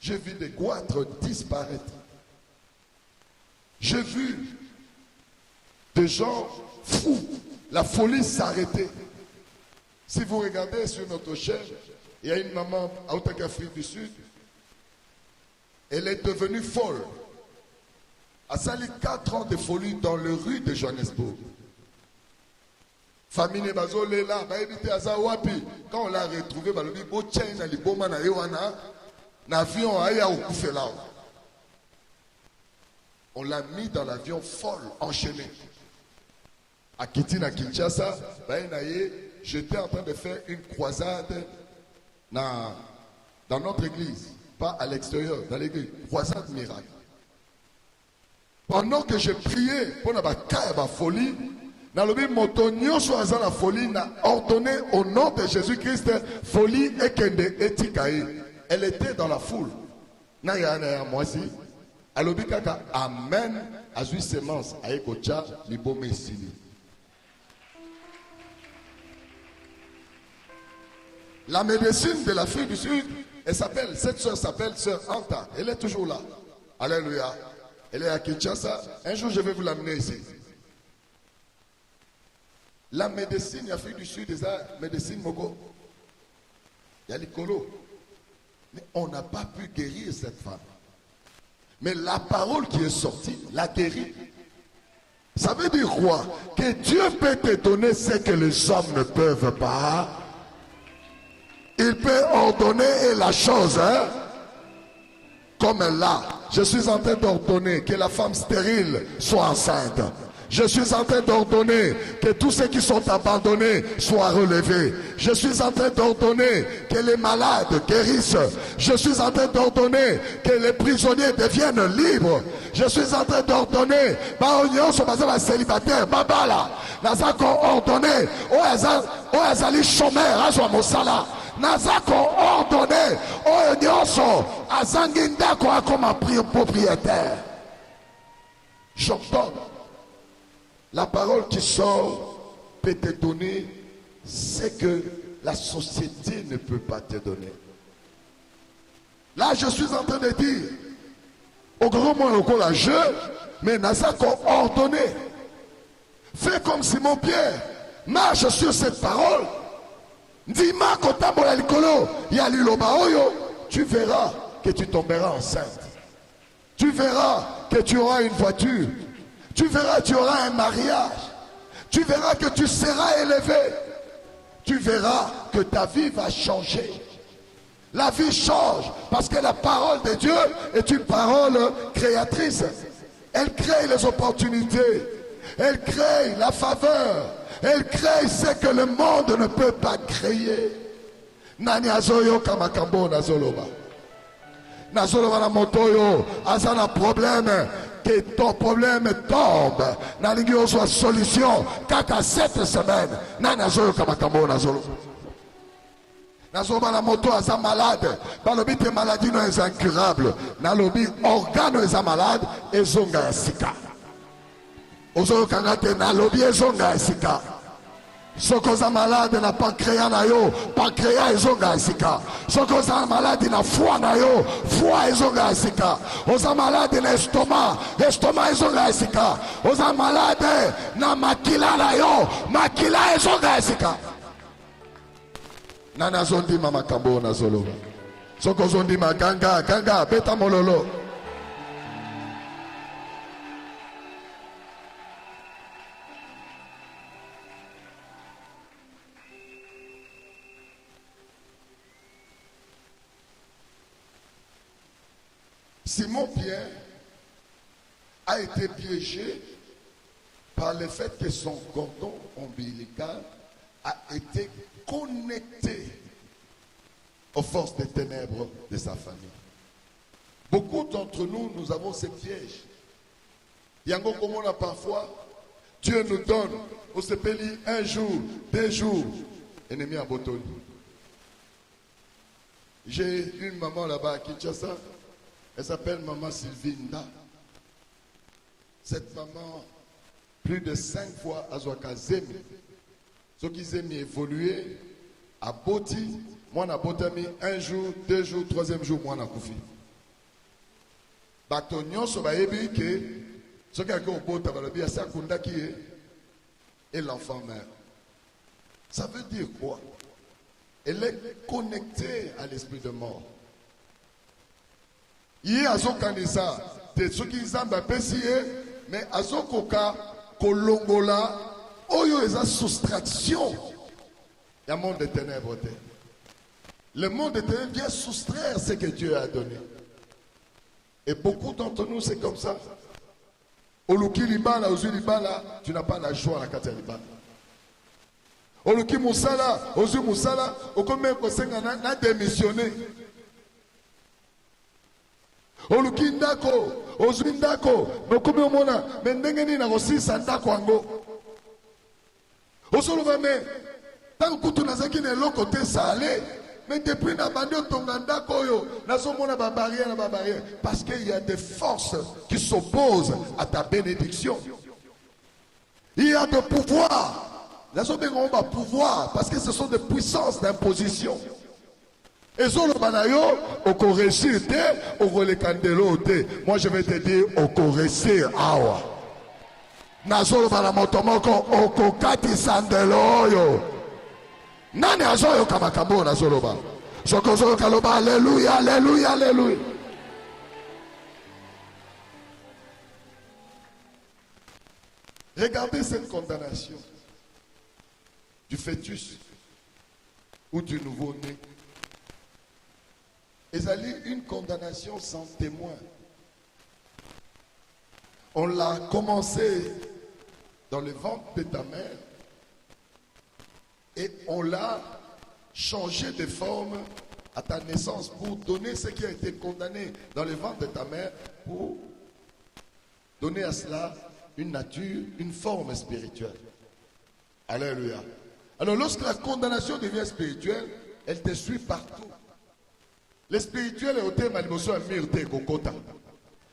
J'ai vu des goitres disparaître. J'ai vu des gens fous, la folie s'arrêter. Si vous regardez sur notre chaîne, il y a une maman à Afrique du Sud. Elle est devenue folle. Elle a sali 4 ans de folie dans les rues de Johannesburg. Famille Bazole là, quand on l'a retrouvé, on l'a mis dans l'avion folle, enchaîné. À Kitina, Kinshasa, j'étais en train de faire une croisade dans notre église. Pas à l'extérieur, dans l'église. Croisade miracle. Pendant que je priais pour la folie, dans le même motonio sur la folie, n'a ordonné au nom de Jésus-Christ folie et kende etikaï. Elle était dans la foule. N'a ya moi si. Alobikaka amen azui semence ayekocha libome sili. La médecine de l'Afrique du Sud, cette soeur s'appelle Sœur Anta. Elle est toujours là. Alléluia. Elle est à Kinshasa. Un jour, je vais vous l'amener ici. La médecine d'Afrique du Sud, la médecine Mogo. Il y a l'icolo. Mais on n'a pas pu guérir cette femme. Mais la parole qui est sortie l'a guérie. Ça veut dire quoi? Que Dieu peut te donner ce que les hommes ne peuvent pas. Il peut ordonner la chose, hein? Comme là, je suis en train d'ordonner que la femme stérile soit enceinte. Je suis en train d'ordonner que tous ceux qui sont abandonnés soient relevés. Je suis en train d'ordonner que les malades guérissent. Je suis en train d'ordonner que les prisonniers deviennent libres. Je suis en train d'ordonner, célibataire, babala, nazako ordonné, oazali chômeur, azwa mosala. Nazako ordonné, oyonyoso, azanginda quoi comme propriétaire. J'ordonne. La parole qui sort peut te donner ce que la société ne peut pas te donner. Là, je suis en train de dire, au grand moment courageux, mais Nazako ordonné. Fais comme Simon Pierre, marche sur cette parole. Dis-moi tu verras que tu tomberas enceinte. Tu verras que tu auras une voiture. Tu verras que tu auras un mariage. Tu verras que tu seras élevé. Tu verras que ta vie va changer. La vie change parce que la parole de Dieu est une parole créatrice. Elle crée les opportunités. Elle crée la faveur. Elle crée ce que le monde ne peut pas créer. Nani azoyo kamakambo nazoloba. Nazoloba na motoyo azana problème. Que ton problème tombe. Naligio soit solution. Kaka 7 semaines. Nani azoyo kamakambo nazoloba. Nazoloba na moto aza malade. Balobi te maladie no est incurable. Nalobi organe est malade. Ezonga ya sika. Ozo kangate na lobi ezonga esika. Sokoza malade na pancréas na yo, pancréas ezonga esika. Sokoza malade na foie na yo, foie ezonga esika. Oza malade na estomac, estomac ezonga esika. Oza malade na makila na yo, makila ezonga esika. Nana zondi mama kambo na zolo. Sokozondima ganga, ganga, beta mololo. Simon-Pierre a été piégé par le fait que son cordon ombilical a été connecté aux forces des ténèbres de sa famille. Beaucoup d'entre nous, nous avons ces pièges. Yango comme on a parfois, Dieu nous donne, on se peut lire un jour, 2 jours, ennemi à Botoni. J'ai une maman là-bas à Kinshasa, elle s'appelle Maman Sylvinda. Cette maman, plus de 5 fois à Zouakazemi, ceux qui aiment évoluer, à Boti, moi na Botami, 1 jour, 2 jours, 3e jour, moi na Koufi. Batonyon so baebi que ceux qui ont Bota balobi à Sakunda qui est et l'enfant mère. Ça veut dire quoi? Elle est connectée à l'esprit de mort. Il y a ce canisa, ceux qui zamba pesiye, mais azokoka kolongola, oyo eza soustraction. Il y a un monde de ténèbres. Le monde de ténèbres vient soustraire ce que Dieu a donné. Et beaucoup d'entre nous, c'est comme ça. Oluki libala, ozu libala, tu n'as pas la joie à la kata libala. Oluki musala, ozu musala, okome kosenga na démissionné. Oluki ndako, ozu ndako, okome omona, mendenge ni na kosisa ndako ango. Osolo me, tant que tu n'as pas de côté salé, mais depuis na bande tonga ndako oyo, nazo mona ba barrière na ba barrière, parce qu'il y a des forces qui s'opposent à ta bénédiction. Il y a des pouvoirs. Nazo bengo ba pouvoir parce que ce sont des puissances d'imposition. Et solo banayo, oko réussir te, oko le candelo te. Moi je vais te dire oko réussir awa. Nazolo bana motomoko oko kati sandelo yo. Nani azoyo kamakambo nazolo ba. Sokozo kaloba alléluia, alléluia, alléluia. Regardez cette condamnation du fœtus ou du nouveau-né. Ezali une condamnation sans témoin. On l'a commencé dans le ventre de ta mère et on l'a changé de forme à ta naissance pour donner ce qui a été condamné dans le ventre de ta mère, pour donner à cela une nature, une forme spirituelle. Alléluia. Alors lorsque la condamnation devient spirituelle, elle te suit partout. Le spirituel est au thème à mirte kokota.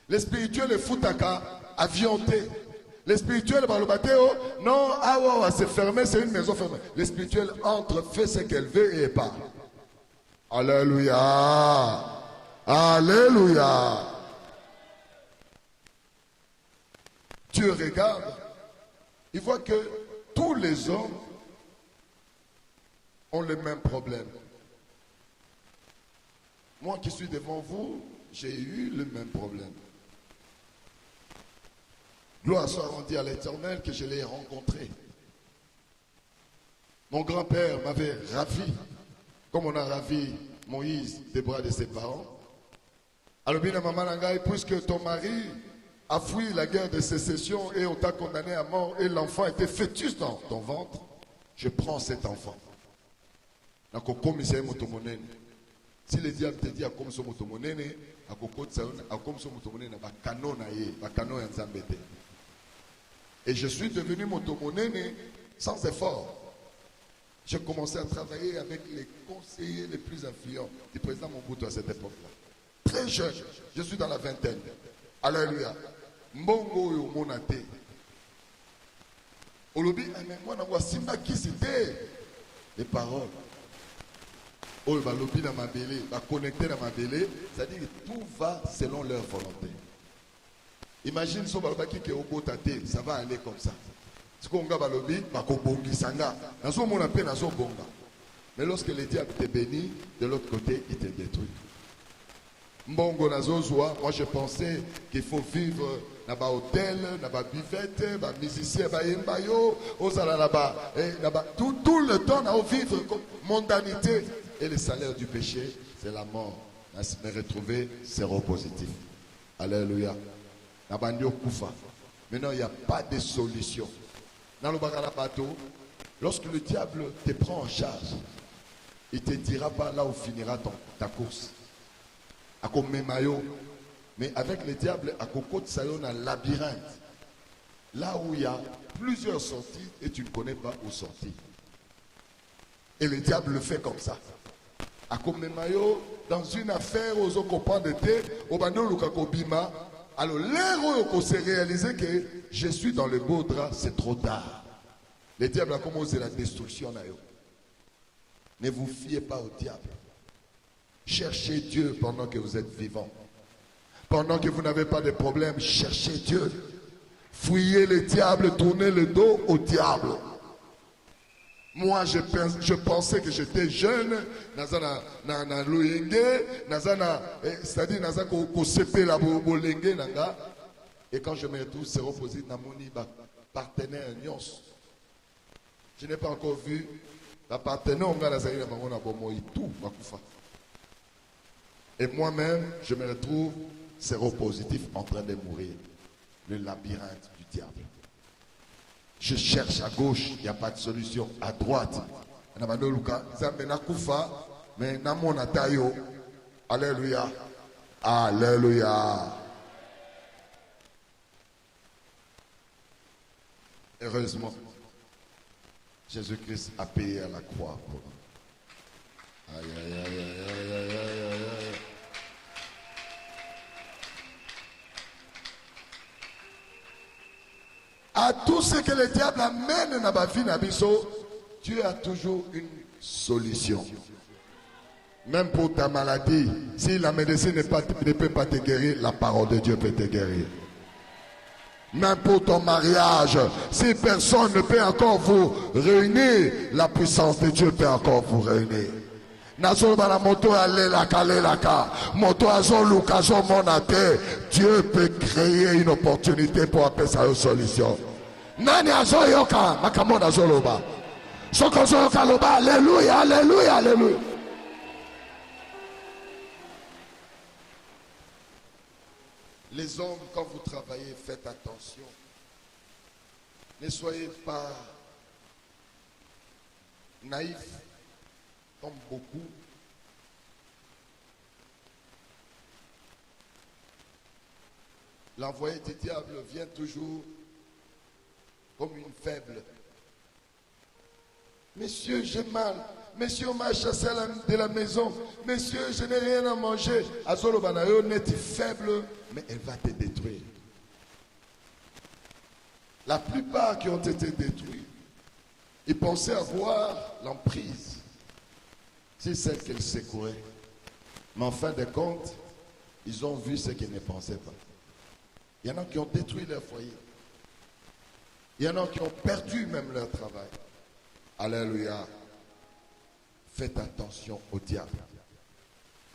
Le spirituel est foutaka, avionté. Le spirituel balobateo, non, awa c'est fermé, c'est une maison fermée. Le spirituel entre, fait ce qu'elle veut et part. Alléluia. Alléluia. Dieu regarde, il voit que tous les hommes ont le même problème. Moi qui suis devant vous, j'ai eu le même problème. Gloire soit rendue à l'Éternel que je l'ai rencontré. Mon grand-père m'avait ravi, comme on a ravi Moïse des bras de ses parents. Alors bien maman Nangaï, puisque ton mari a fui la guerre de sécession et on t'a condamné à mort et l'enfant était fœtus dans ton ventre, je prends cet enfant. Si le diable te dit à comme son motomonene, à comme son motomonene, à canon yanzambete. Et je suis devenu motomonene sans effort. J'ai commencé à travailler avec les conseillers les plus influents du président Mobutu à cette époque-là. Très jeune, je suis dans la vingtaine. Alléluia. Mbongo yo monate. Olobi, mais moi, na wasimba qui c'était les paroles. Oh, va lobby dans ma belé, va connecter dans ma belé, c'est-à-dire que tout va selon leur volonté. Imagine ce balbaki qui est au bout de ça va aller comme ça. Ce qu'on va lobby, va kobongi sanga. Dans son mon appel, dans son bonga. Mais lorsque le diable te bénit, de l'autre côté, il te détruit. Mbongo nazozwa, moi je pensais qu'il faut vivre dans un hôtel, dans un buvette, dans un musicien, dans un bayo, tout le temps, on vivre comme mondanité. Et le salaire du péché, c'est la mort. Mais retrouver séropositif. Alléluia. Maintenant, il n'y a pas de solution. Dans le bateau, lorsque le diable te prend en charge, il ne te dira pas là où finira ta course. Mais avec le diable, à Coco, ça y est, on a un labyrinthe. Là où il y a plusieurs sorties et tu ne connais pas où sortir. Et le diable le fait comme ça. À Komemayo, dans une affaire aux copains de thé, au bando Lukakobima, alors l'héros s'est réalisé que je suis dans le beau drap, c'est trop tard. Le diable a commencé la destruction. Ne vous fiez pas au diable. Cherchez Dieu pendant que vous êtes vivant. Pendant que vous n'avez pas de problème, cherchez Dieu. Fouillez le diable, tournez le dos au diable. Moi, je pensais que j'étais jeune, et quand je me retrouve séropositif, partenaire nyos. Je n'ai pas encore vu la partenaire et moi-même, je me retrouve séropositif en train de mourir. Le labyrinthe du diable. Je cherche à gauche, il n'y a pas de solution. À droite, alléluia. Alléluia. Heureusement, Jésus-Christ a payé à la croix pour nous. Aïe, aïe, aïe, aïe, aïe, aïe, aïe. À tout ce que le diable amène dans ma vie, Dieu a toujours une solution. Même pour ta maladie, si la médecine ne peut pas te guérir, la parole de Dieu peut te guérir. Même pour ton mariage, si personne ne peut encore vous réunir, la puissance de Dieu peut encore vous réunir. Dieu peut créer une opportunité pour appeler ça une solution. Alléluia, alléluia, alléluia. Les hommes, quand vous travaillez, faites attention. Ne soyez pas naïfs. Comme beaucoup, l'envoyé du diable vient toujours comme une faible. Monsieur, j'ai mal. Monsieur, on m'a chassé de la maison. Monsieur, je n'ai rien à manger. Azolo Banayo n'est faible, mais elle va te détruire. La plupart qui ont été détruits, ils pensaient avoir l'emprise. C'est celle qu'elle secouait. Mais en fin de compte, ils ont vu ce qu'ils ne pensaient pas. Il y en a qui ont détruit leur foyer. Il y en a qui ont perdu même leur travail. Alléluia. Faites attention au diable.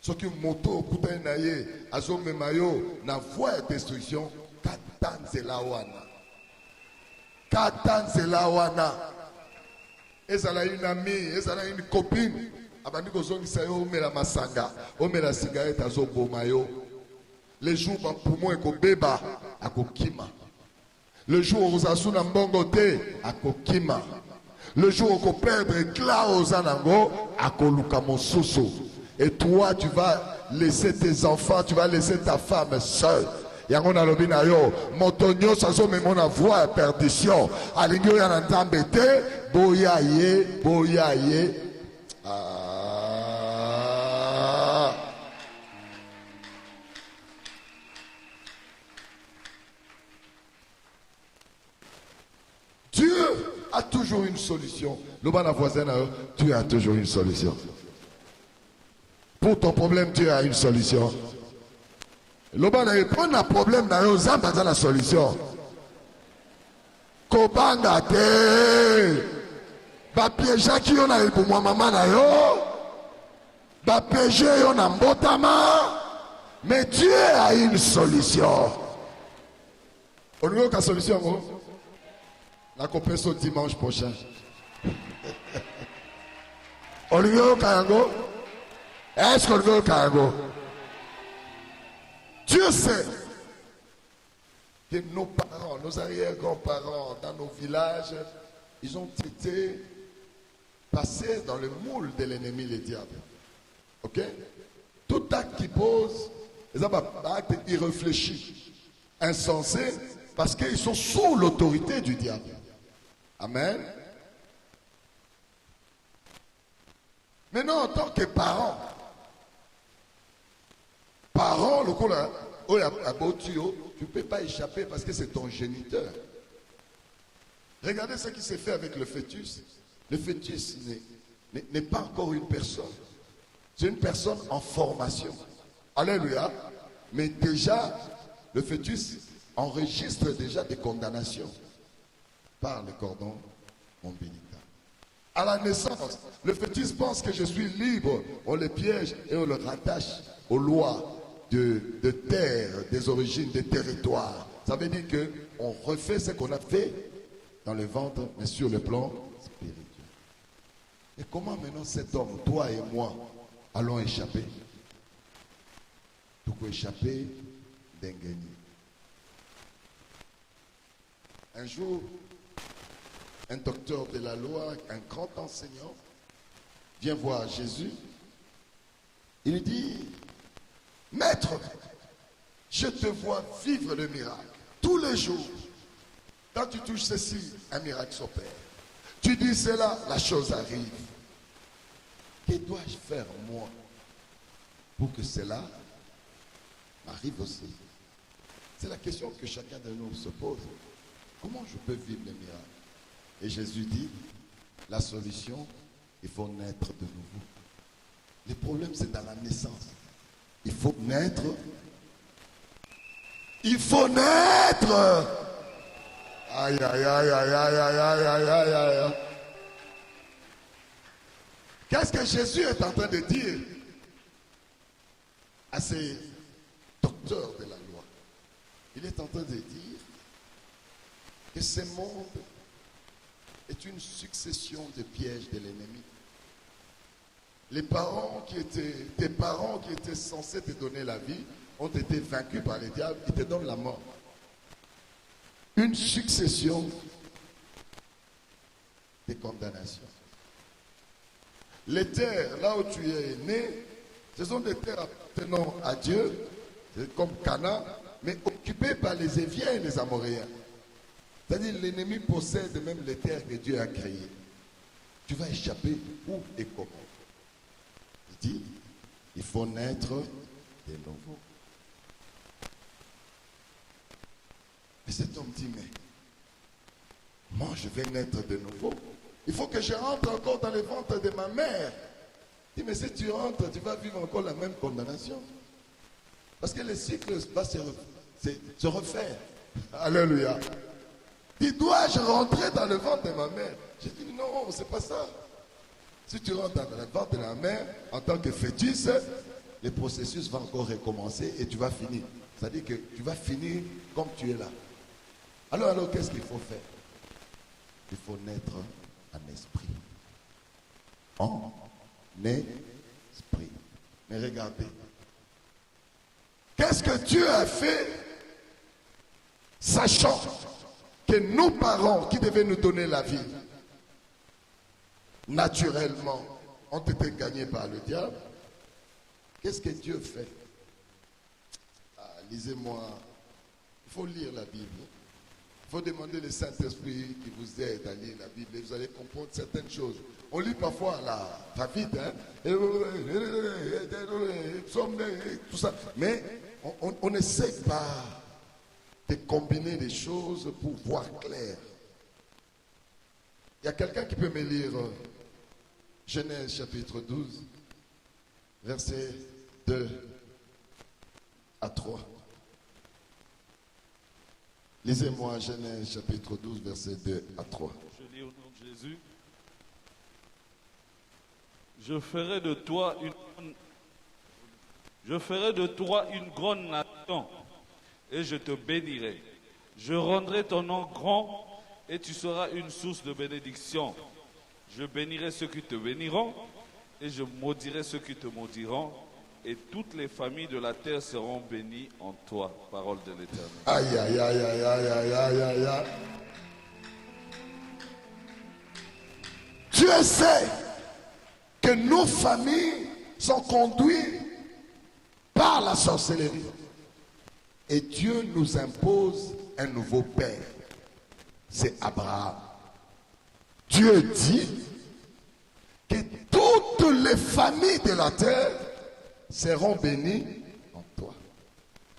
Ce qui moto kutainaye azome mayo na voie de destruction katanzela wana. Katanzela wana. Ezala une amie, ezala une copine. Abandiko zongisa yo omela masanga, omela cigarette azoboma yo. Le jour ba poumon ekobeba akokima. Le jour où osasuna mbongo te akokima. Le jour où on perdre éclat aux anango akoluka mosusu. Et toi tu vas laisser tes enfants, tu vas laisser ta femme seule. Yango na lobi na yo motonyo sazo me mona voie perdition. Alingyo ya ntambe te boya ye. Dieu a toujours une solution. Le bon voisin, Dieu a toujours une solution. Pour ton problème, Dieu a une solution. Le bon prend un problème dans la solution. Kobanga te. Ba piège qui on a pour moi maman na yo. Ba piège on a mbotama. Mais Dieu a une solution. On a une solution, oh? La compétition dimanche prochain. On a une Kayango? Est-ce qu'on a une Kayango? Dieu sait que nos parents, nos arrière-grands-parents, dans nos villages, ils ont été passés dans le moule de l'ennemi, le diable. Ok? Tout acte qui pose, les actes irréfléchis, insensés, parce qu'ils sont sous l'autorité du diable. Amen. Maintenant, en tant que parents, le coup là, tu ne peux pas échapper parce que c'est ton géniteur. Regardez ce qui s'est fait avec le fœtus. Le fœtus n'est pas encore une personne. C'est une personne en formation. Alléluia. Mais déjà, le fœtus enregistre déjà des condamnations par le cordon ombilical. À la naissance, le fœtus pense que je suis libre. On le piège et on le rattache aux lois de terre, des origines, des territoires. Ça veut dire qu'on refait ce qu'on a fait dans le ventre, mais sur le plan spirituel. Et comment maintenant cet homme, toi et moi, allons échapper? Pour échapper d'un gagné. Un jour, un docteur de la loi, un grand enseignant, vient voir Jésus. Il lui dit, Maître, je te vois vivre le miracle. Tous les jours, quand tu touches ceci, un miracle s'opère. Tu dis cela, la chose arrive. Que dois-je faire, moi, pour que cela m'arrive aussi? C'est la question que chacun de nous se pose. Comment je peux vivre le miracle? Et Jésus dit, la solution, il faut naître de nouveau. Le problème, c'est dans la naissance. Il faut naître. Il faut naître. Aïe, aïe, aïe, aïe, aïe, aïe, aïe, aïe, aïe, aïe. Qu'est-ce que Jésus est en train de dire à ces docteurs de la loi? Il est en train de dire que ce monde est une succession de pièges de l'ennemi. Les parents tes parents qui étaient censés te donner la vie ont été vaincus par les diables, ils te donnent la mort. Une succession de condamnations. Les terres, là où tu es né, ce sont des terres appartenant à Dieu, comme Canaan, mais occupées par les Éviens et les Amoréens. C'est-à-dire l'ennemi possède même les terres que Dieu a créées. Tu vas échapper où et comment? Il dit, il faut naître de nouveau. Et cet homme dit, mais moi je vais naître de nouveau. Il faut que je rentre encore dans le ventre de ma mère. Il dit, mais si tu rentres, tu vas vivre encore la même condamnation. Parce que le cycle va se refaire. Alléluia. Il dit, dois-je rentrer dans le ventre de ma mère? J'ai dit, non, c'est pas ça. Si tu rentres dans le ventre de la mère, en tant que fœtus, le processus va encore recommencer et tu vas finir. C'est-à-dire que tu vas finir comme tu es là. Alors qu'est-ce qu'il faut faire? Il faut naître en esprit. En esprit. Mais regardez. Qu'est-ce que Dieu a fait, sachant que nos parents qui devaient nous donner la vie, naturellement, ont été gagnés par le diable? Qu'est-ce que Dieu fait? Lisez-moi. Il faut lire la Bible. Il faut demander le Saint-Esprit qui vous aide à lire la Bible et vous allez comprendre certaines choses. On lit parfois là, pas vite, hein? Tout ça. Mais on n'essaie pas de combiner les choses pour voir clair. Il y a quelqu'un qui peut me lire Genèse chapitre 12, versets 2 à 3. Lisez-moi Genèse chapitre 12, versets 2 à 3. Je lis au nom de Jésus. Je ferai de toi Je ferai de toi une grande nation et je te bénirai. Je rendrai ton nom grand et tu seras une source de bénédiction. Je bénirai ceux qui te béniront et je maudirai ceux qui te maudiront. Et toutes les familles de la terre seront bénies en toi. Parole de l'Éternel. Aïe, aïe, aïe, aïe, aïe, aïe, aïe, aïe, aïe. Dieu sait que nos familles sont conduites par la sorcellerie. Et Dieu nous impose un nouveau père. C'est Abraham. Dieu dit que toutes les familles de la terre seront bénies en toi.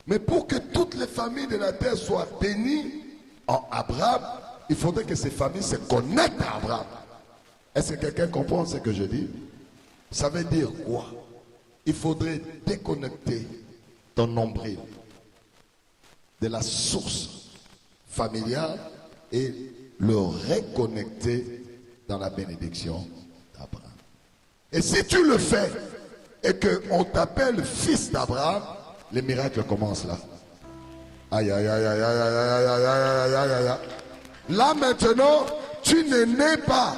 Mais pour que toutes les familles de la terre soient bénies en Abraham, il faudrait que ces familles se connectent à Abraham. Est-ce que quelqu'un comprend ce que je dis? Ça veut dire quoi? Il faudrait déconnecter ton nombril de la source familiale et le reconnecter dans la bénédiction d'Abraham. Et si tu le fais et qu'on t'appelle fils d'Abraham, les miracles commencent là. Aïe, aïe, aïe, aïe, aïe, aïe, aïe, aïe, aïe, aïe, aïe. Là maintenant, tu n'es né pas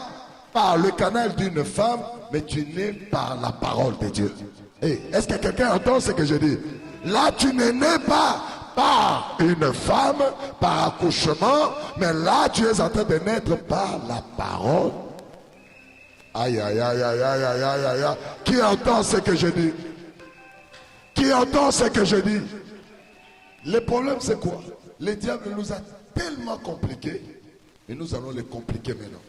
par le canal d'une femme, mais tu nais par la parole de Dieu. Hey, est-ce que quelqu'un entend ce que je dis? Là, tu n'es né pas par une femme, par accouchement, mais là, tu es en train de naître par la parole. Aïe, aïe, aïe, aïe, aïe, aïe, aïe, aïe, aïe. Qui entend ce que je dis? Qui entend ce que je dis? Le problème, c'est quoi? Le diable nous a tellement compliqués, et nous allons les compliquer maintenant.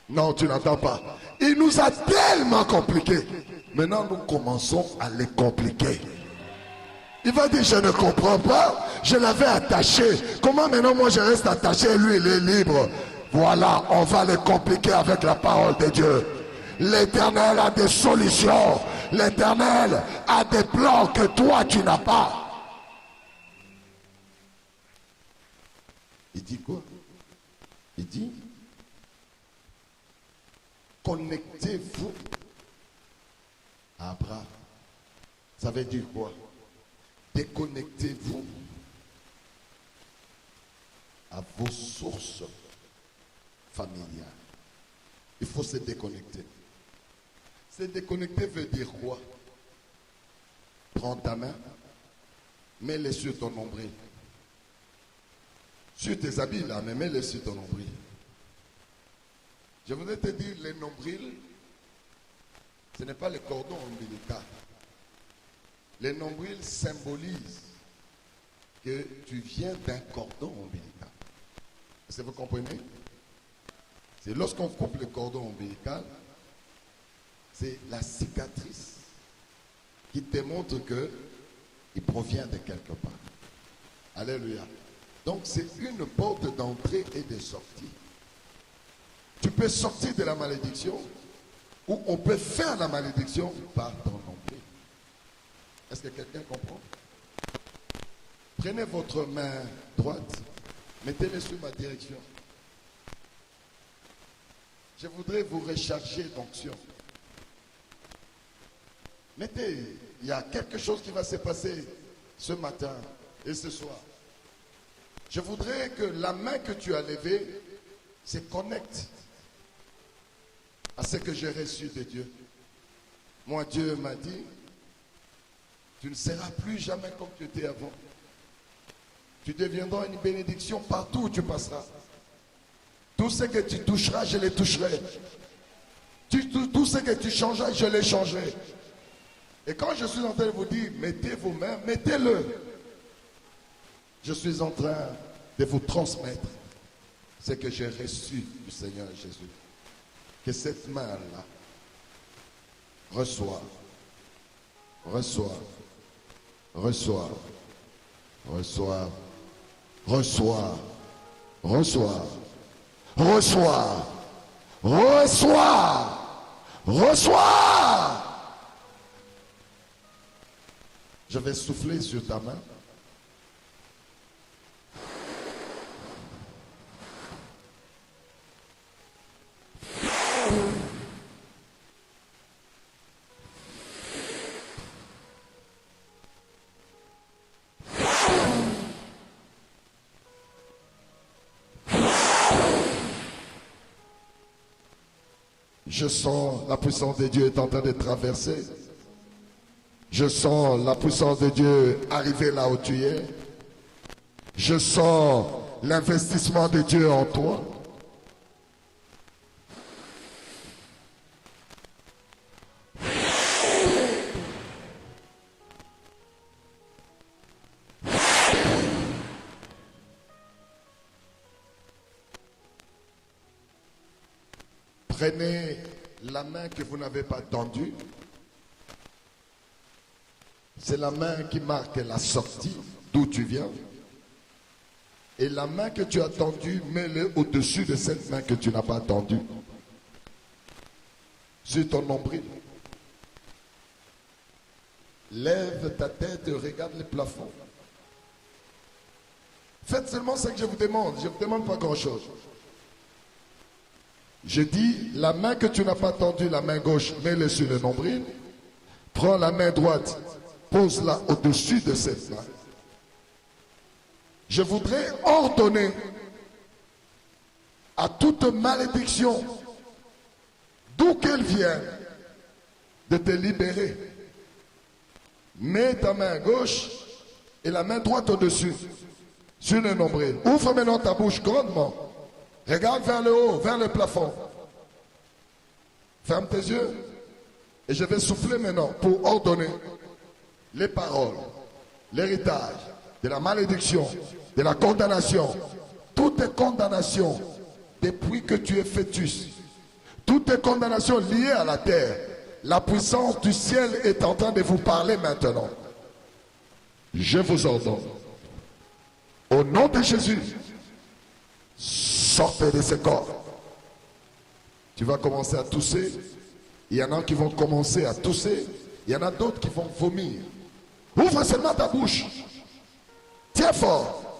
Non, tu n'entends pas. Il nous a tellement compliqués. Maintenant, nous commençons à les compliquer. Il va dire, je ne comprends pas. Je l'avais attaché. Comment maintenant, moi, je reste attaché et lui, il est libre? Voilà, on va les compliquer avec la parole de Dieu. L'Éternel a des solutions. L'Éternel a des plans que toi, tu n'as pas. Il dit quoi? Il dit, connectez-vous à Abraham. Ça veut dire quoi? Déconnectez-vous à vos sources familiales. Il faut se déconnecter. Se déconnecter veut dire quoi? Prends ta main, mets-les sur ton nombril. Sur tes habits là, mais mets-les sur ton nombril. Je voudrais te dire, les nombrils, ce n'est pas le cordon ombilical. Les nombrils symbolisent que tu viens d'un cordon ombilical. Est-ce que vous comprenez? C'est lorsqu'on coupe le cordon ombilical, c'est la cicatrice qui te montre qu'il provient de quelque part. Alléluia. Donc c'est une porte d'entrée et de sortie. Tu peux sortir de la malédiction ou on peut faire la malédiction par ton nombril. Est-ce que quelqu'un comprend? Prenez votre main droite, mettez-la sur ma direction. Je voudrais vous recharger d'onction. Mettez, il y a quelque chose qui va se passer ce matin et ce soir. Je voudrais que la main que tu as levée se connecte à ce que j'ai reçu de Dieu. Moi, Dieu m'a dit, tu ne seras plus jamais comme tu étais avant. Tu deviendras une bénédiction partout où tu passeras. Tout ce que tu toucheras, je les toucherai. Tout ce que tu changeras, je les changerai. Et quand je suis en train de vous dire, mettez vos mains, mettez-le. Je suis en train de vous transmettre ce que j'ai reçu du Seigneur Jésus. Que cette main-là reçoive, reçoive, reçoive, reçoive, reçoive, reçoive, reçoive, reçoive, reçoive. Je vais souffler sur ta main. Je sens la puissance de Dieu est en train de traverser. Je sens la puissance de Dieu arriver là où tu es. Je sens l'investissement de Dieu en toi. Prenez la main que vous n'avez pas tendue. C'est la main qui marque la sortie d'où tu viens. Et la main que tu as tendue, mets-le au-dessus de cette main que tu n'as pas tendue. Sur ton nombril. Lève ta tête et regarde le plafond. Faites seulement ce que je vous demande. Je ne vous demande pas grand-chose. Je dis, la main que tu n'as pas tendue, la main gauche, mets-le sur le nombril. Prends la main droite, pose-la au-dessus de cette main. Je voudrais ordonner à toute malédiction, d'où qu'elle vienne, de te libérer. Mets ta main gauche et la main droite au-dessus, sur le nombril. Ouvre maintenant ta bouche grandement. Regarde vers le haut, vers le plafond. Ferme tes yeux. Et je vais souffler maintenant pour ordonner les paroles, l'héritage, de la malédiction, de la condamnation. Toutes les condamnations depuis que tu es fœtus. Toutes les condamnations liées à la terre. La puissance du ciel est en train de vous parler maintenant. Je vous ordonne. Au nom de Jésus. Sortez de ce corps. Tu vas commencer à tousser. Il y en a qui vont commencer à tousser. Il y en a d'autres qui vont vomir. Ouvre seulement ta bouche. Tiens fort.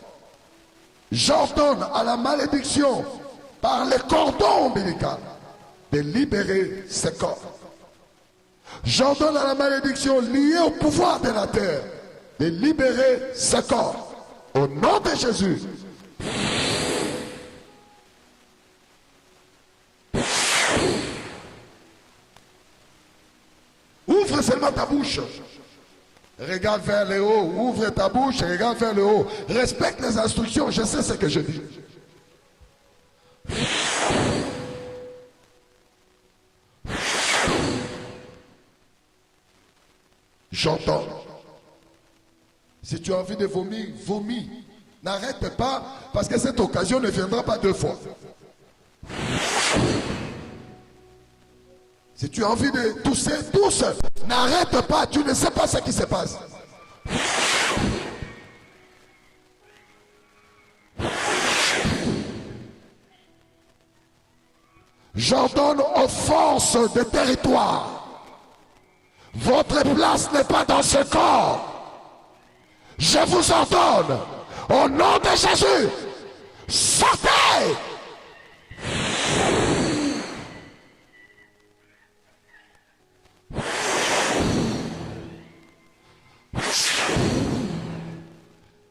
J'ordonne à la malédiction par les cordons ombilicaux de libérer ce corps. J'ordonne à la malédiction liée au pouvoir de la terre de libérer ce corps. Au nom de Jésus. Ouvre seulement ta bouche. Regarde vers le haut. Ouvre ta bouche et regarde vers le haut. Respecte les instructions. Je sais ce que je dis. J'entends. Si tu as envie de vomir, vomis. N'arrête pas parce que cette occasion ne viendra pas deux fois. Si tu as envie de tousser, tousse. N'arrête pas, tu ne sais pas ce qui se passe. J'ordonne aux forces de territoire. Votre place n'est pas dans ce corps. Je vous ordonne, au nom de Jésus, sortez!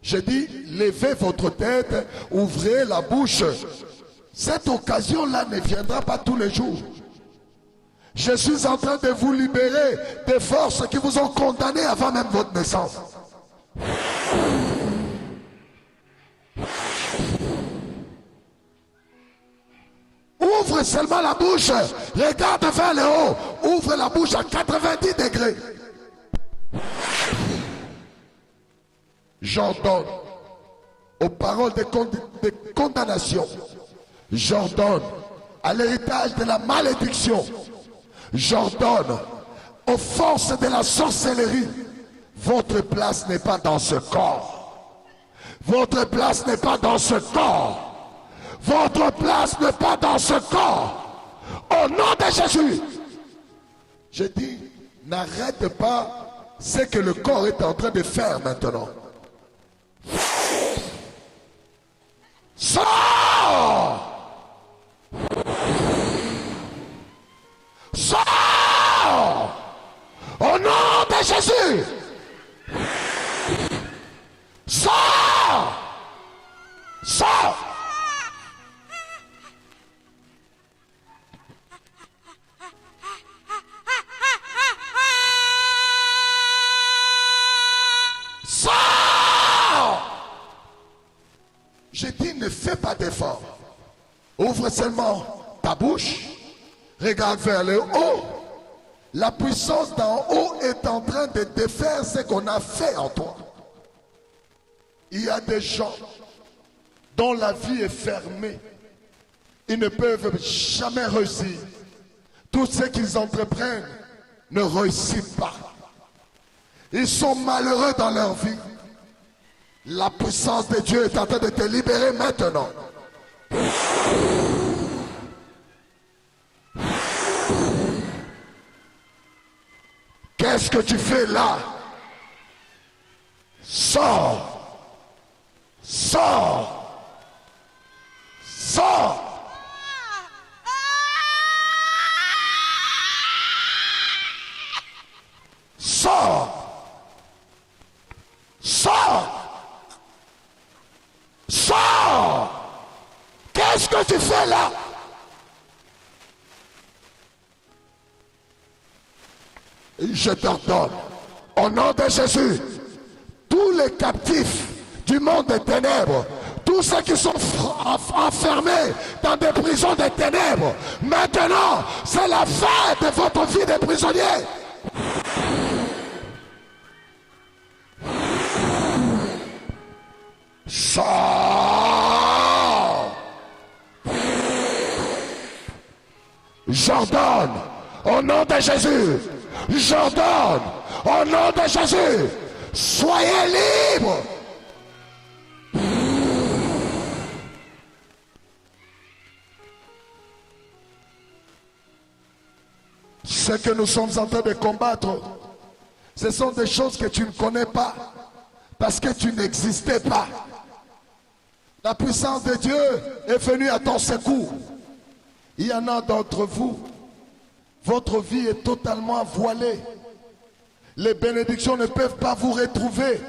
Je dis, levez votre tête, ouvrez la bouche. Cette occasion-là ne viendra pas tous les jours. Je suis en train de vous libérer des forces qui vous ont condamné avant même votre naissance. Ouvre seulement la bouche. Regarde vers le haut. Ouvre la bouche à 90 degrés. J'ordonne aux paroles de condamnation. J'ordonne à l'héritage de la malédiction. J'ordonne aux forces de la sorcellerie. Votre place n'est pas dans ce corps. Votre place n'est pas dans ce corps. Votre place n'est pas dans ce corps. Au nom de Jésus. Je dis, n'arrête pas ce que le corps est en train de faire maintenant. Sors! Sors! Au nom de Jésus! Sors! Sors! Je dis, ne fais pas d'effort. Ouvre seulement ta bouche. Regarde vers le haut. La puissance d'en haut est en train de défaire ce qu'on a fait en toi. Il y a des gens dont la vie est fermée. Ils ne peuvent jamais réussir. Tout ce qu'ils entreprennent ne réussit pas. Ils sont malheureux dans leur vie. La puissance de Dieu est en train de te libérer maintenant. Qu'est-ce que tu fais là? Sors! Sors! Sors! Sors! Sors! Sors! Qu'est-ce que tu fais là? Je t'ordonne, au nom de Jésus, tous les captifs du monde des ténèbres, tous ceux qui sont enfermés dans des prisons des ténèbres, maintenant, c'est la fin de votre vie de prisonnier. Sors! J'ordonne, au nom de Jésus, j'ordonne, au nom de Jésus, soyez libres. Ce que nous sommes en train de combattre, ce sont des choses que tu ne connais pas, parce que tu n'existais pas. La puissance de Dieu est venue à ton secours. Il y en a d'entre vous, votre vie est totalement voilée. Les bénédictions ne peuvent pas vous retrouver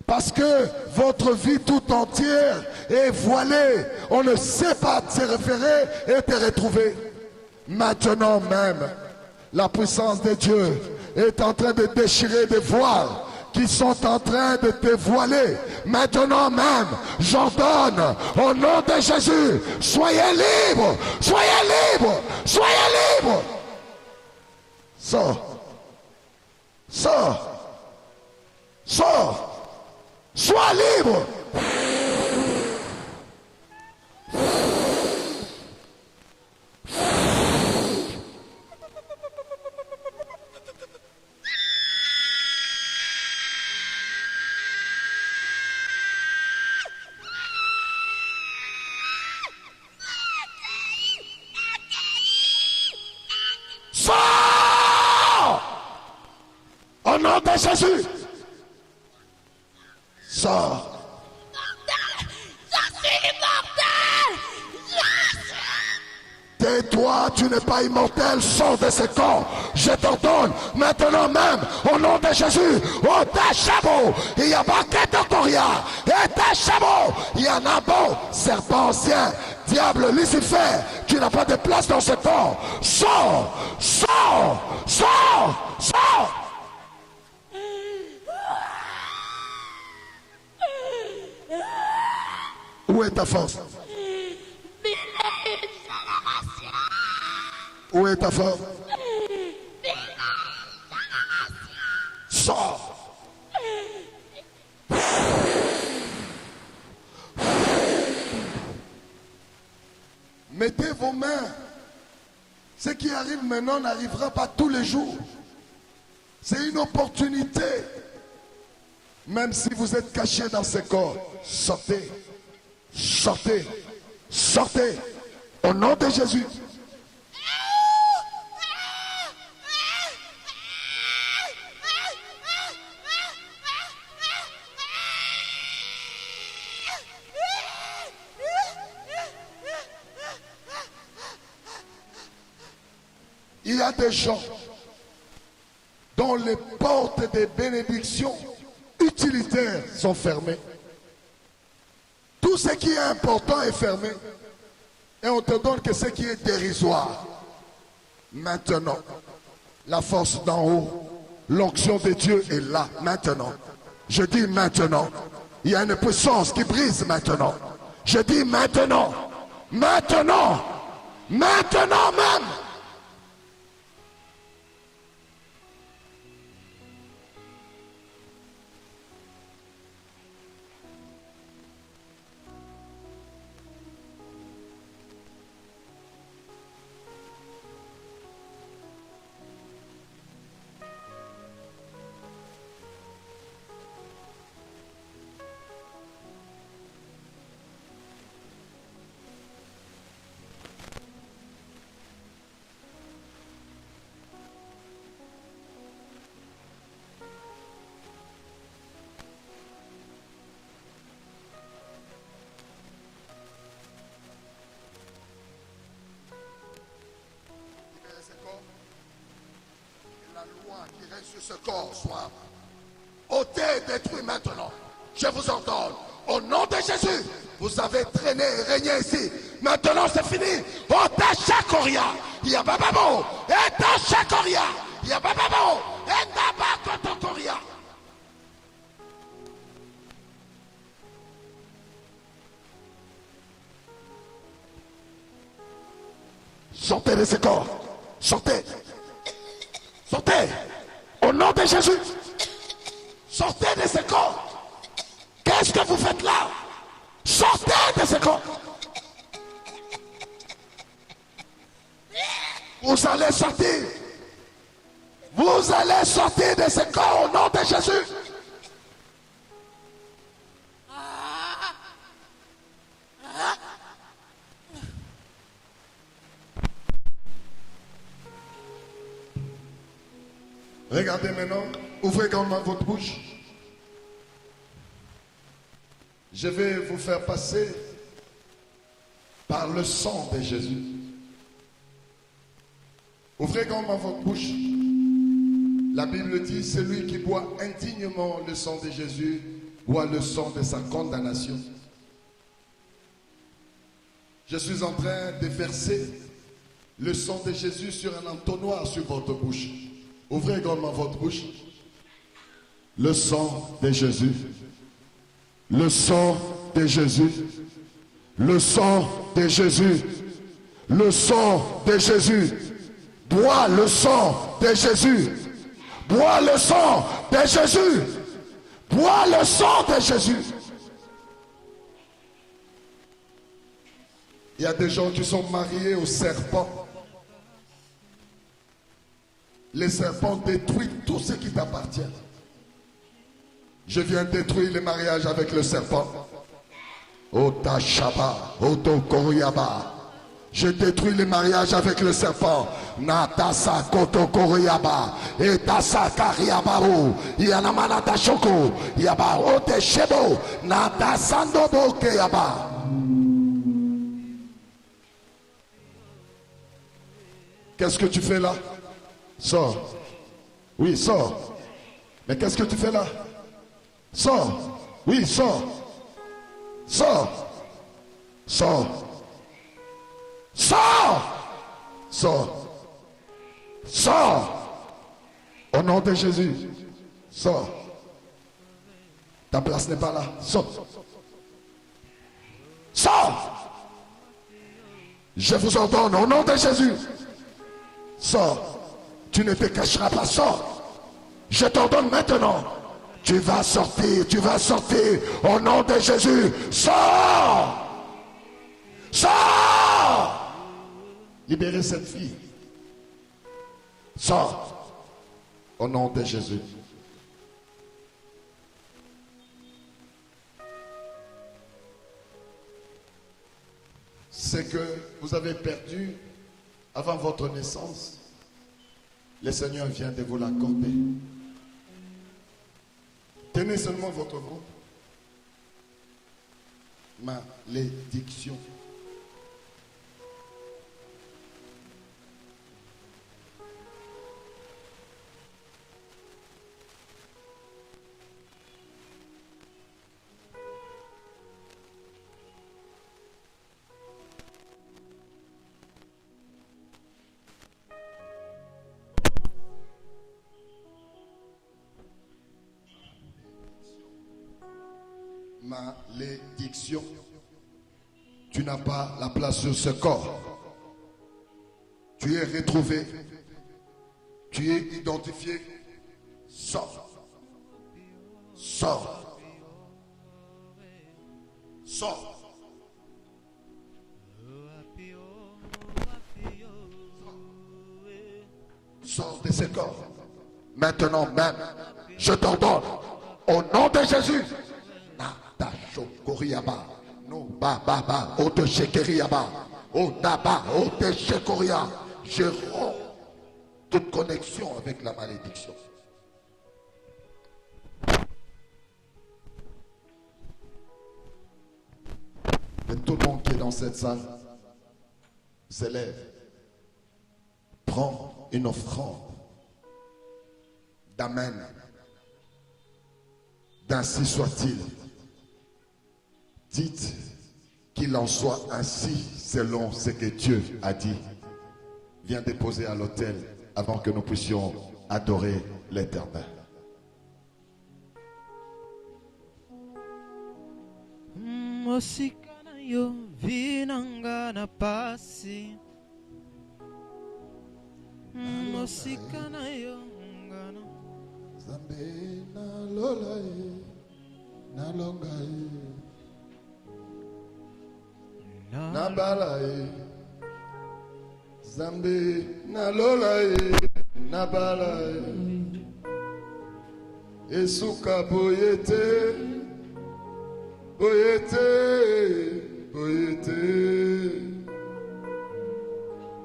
parce que votre vie tout entière est voilée. On ne sait pas se référer et te retrouver. Maintenant même, la puissance de Dieu est en train de déchirer des voiles qui sont en train de te voiler. Maintenant même, j'ordonne au nom de Jésus, soyez libres, soyez libres, soyez libres. Sors, sors, sors, sois libre. Au nom de Jésus, sors. Je suis immortel. Tais-toi, tu n'es pas immortel, sors de ce corps. Je t'ordonne maintenant même, au nom de Jésus, au Tachabo, il y a Baketo-Koria, et Tachabo, il y a Nabo, serpent ancien, diable Lucifer, tu n'as pas de place dans ce corps. Sors, sors, sors, sors. Où est ta force? Où est ta force? Sors. Mettez vos mains. Ce qui arrive maintenant n'arrivera pas tous les jours. C'est une opportunité. Même si vous êtes caché dans ce corps, sortez. Sortez, sortez, au nom de Jésus. Il y a des gens dont les portes des bénédictions utilitaires sont fermées. Tout ce qui est important est fermé. Et on te donne que ce qui est dérisoire. Maintenant, la force d'en haut, l'onction de Dieu est là, maintenant. Je dis maintenant. Il y a une puissance qui brise maintenant. Je dis maintenant. Maintenant. Maintenant même. La loi qui reste sur ce corps soit ôtée et détruite maintenant. Je vous ordonne, au nom de Jésus, vous avez traîné et régné ici. Maintenant c'est fini. Ôtez Chakoria. Yabababo. Et Chakoria. Yabababo. Et Nabakotokoria. Sortez de ce corps. Sortez. Sortez. Au nom de Jésus. Sortez de ce corps. Qu'est-ce que vous faites là? Sortez de ce corps. Vous allez sortir. Vous allez sortir de ce corps au nom de Jésus. Regardez maintenant, ouvrez grandement votre bouche. Je vais vous faire passer par le sang de Jésus. Ouvrez grandement votre bouche. La Bible dit, celui qui boit indignement le sang de Jésus boit le sang de sa condamnation. Je suis en train de verser le sang de Jésus sur un entonnoir sur votre bouche. Ouvrez grandement votre bouche. Le sang de Jésus. Le sang de Jésus. Le sang de Jésus. Le sang de Jésus. Bois le sang de Jésus. Bois le sang de Jésus. Bois le sang de Jésus. Il y a des gens qui sont mariés au serpent. Les serpents détruisent tout ce qui t'appartient. Je viens détruire les mariages avec le serpent. Otashaba, Otokoriaba. Je détruis les mariages avec le serpent. Natasa Kotokoriaba. Etasa Kariabaru. Yanamana Tashoko. Yaba Oteshebo. Natasando Bokeyaba. Qu'est-ce que tu fais là? Sors. Oui, sors. Mais qu'est-ce que tu fais là? Sors. Oui, sors. Sors. Sors. Sors. Sors. Sors. Au nom de Jésus. Sors. Ta place n'est pas là. Sors. Sors. Je vous ordonne au nom de Jésus. Sors. Tu ne te cacheras pas, sors. Je t'ordonne maintenant. Tu vas sortir, au nom de Jésus. Sors. Sors. Libérez cette fille. Sors. Au nom de Jésus. C'est que vous avez perdu avant votre naissance. Le Seigneur vient de vous l'accorder. Tenez seulement votre groupe. Malédiction. Malédiction. tu n'as pas la place sur ce corps. Tu es retrouvé. Tu es identifié. Sors. Sors. Sors. Sors de ce corps. Maintenant même, je t'ordonne, au nom de Jésus, Natacho Koriaba, no Baba, Ote Shekeriaba, Otaba, Ote Shekoria, je romps toute connexion avec la malédiction. Et tout le monde qui est dans cette salle s'élève, prend une offrande d'Amen. D'ainsi soit-il. Dites qu'il en soit ainsi selon ce que Dieu a dit. Viens déposer à l'autel avant que nous puissions adorer l'Éternel. Mosikanayo vinangana pasi. Mosikanayo ngana. Zambe na lolae na longae na balae. Zambe na lolae na balae. Esuka boyete boyete boyete.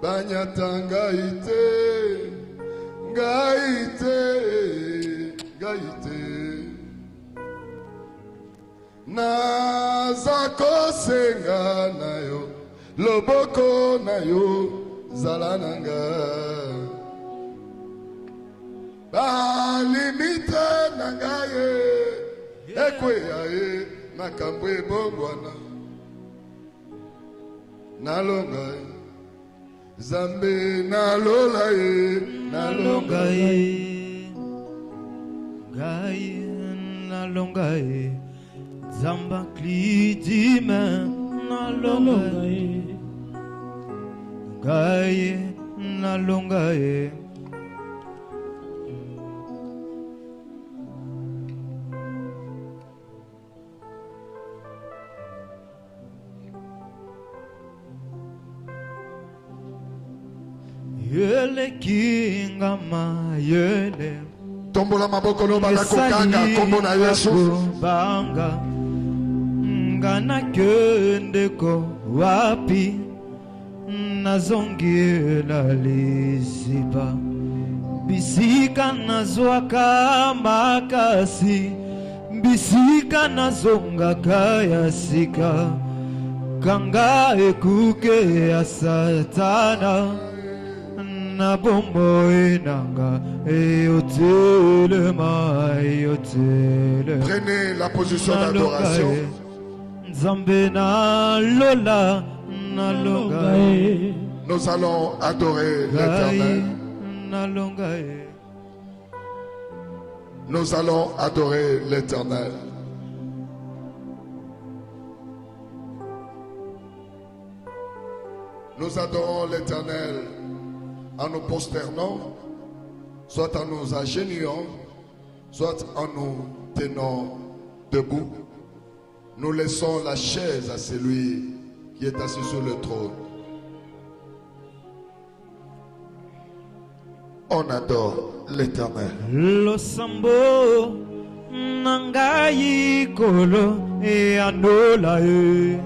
Banyatanga ite gaite gaite. Nazako senga nayo loboko nayo zalananga. Balimite nangaye ekweyaye makambwe bongwana nalongaye. Zambe nalolaye nalongaye gaye nalongaye. Zamba klidime nalongaye gaye nalongaye. Yele kingama yele tombola maboko no balakokanga kombo na Yesu banga ngana kendeko wapi nazongela liziba bisika nazwaka makasi bisika nazonga kaya sika kanga ekuke ya satana na bombo enanga eyotelema eyotelema. Prenez la position d'adoration. Nzambe na lola na longa. Nous allons adorer l'Éternel. Na longa. Nous allons adorer l'Éternel. Nous adorons l'Éternel en nous prosternant, soit en nous agenouillant, soit en nous tenant debout. Nous laissons la chaise à celui qui est assis sur le trône. On adore l'Éternel. Lo sambo nangai kolo e anola e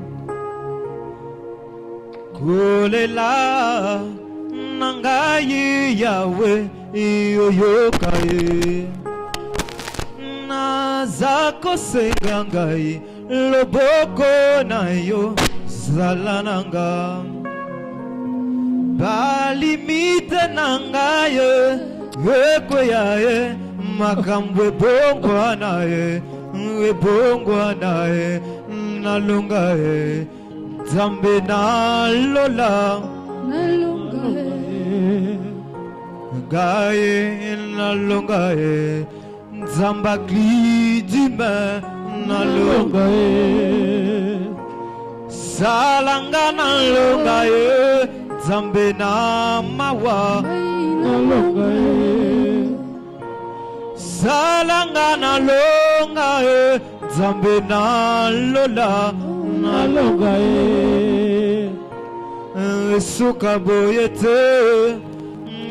kolela nangai Yahweh iyoyokaye nazako sengangai loboko nayo zalananga balimite nangaye ekweyaye makambwe bongwanaye ebongwanaye nalongaye Nzambe nalola gaye nalongaye Nzamba klidime nalongaye Salanga na longa ye Zambe na mawa na longa ye Salanga na longa ye Zambe na lola na longa ye Suka boyete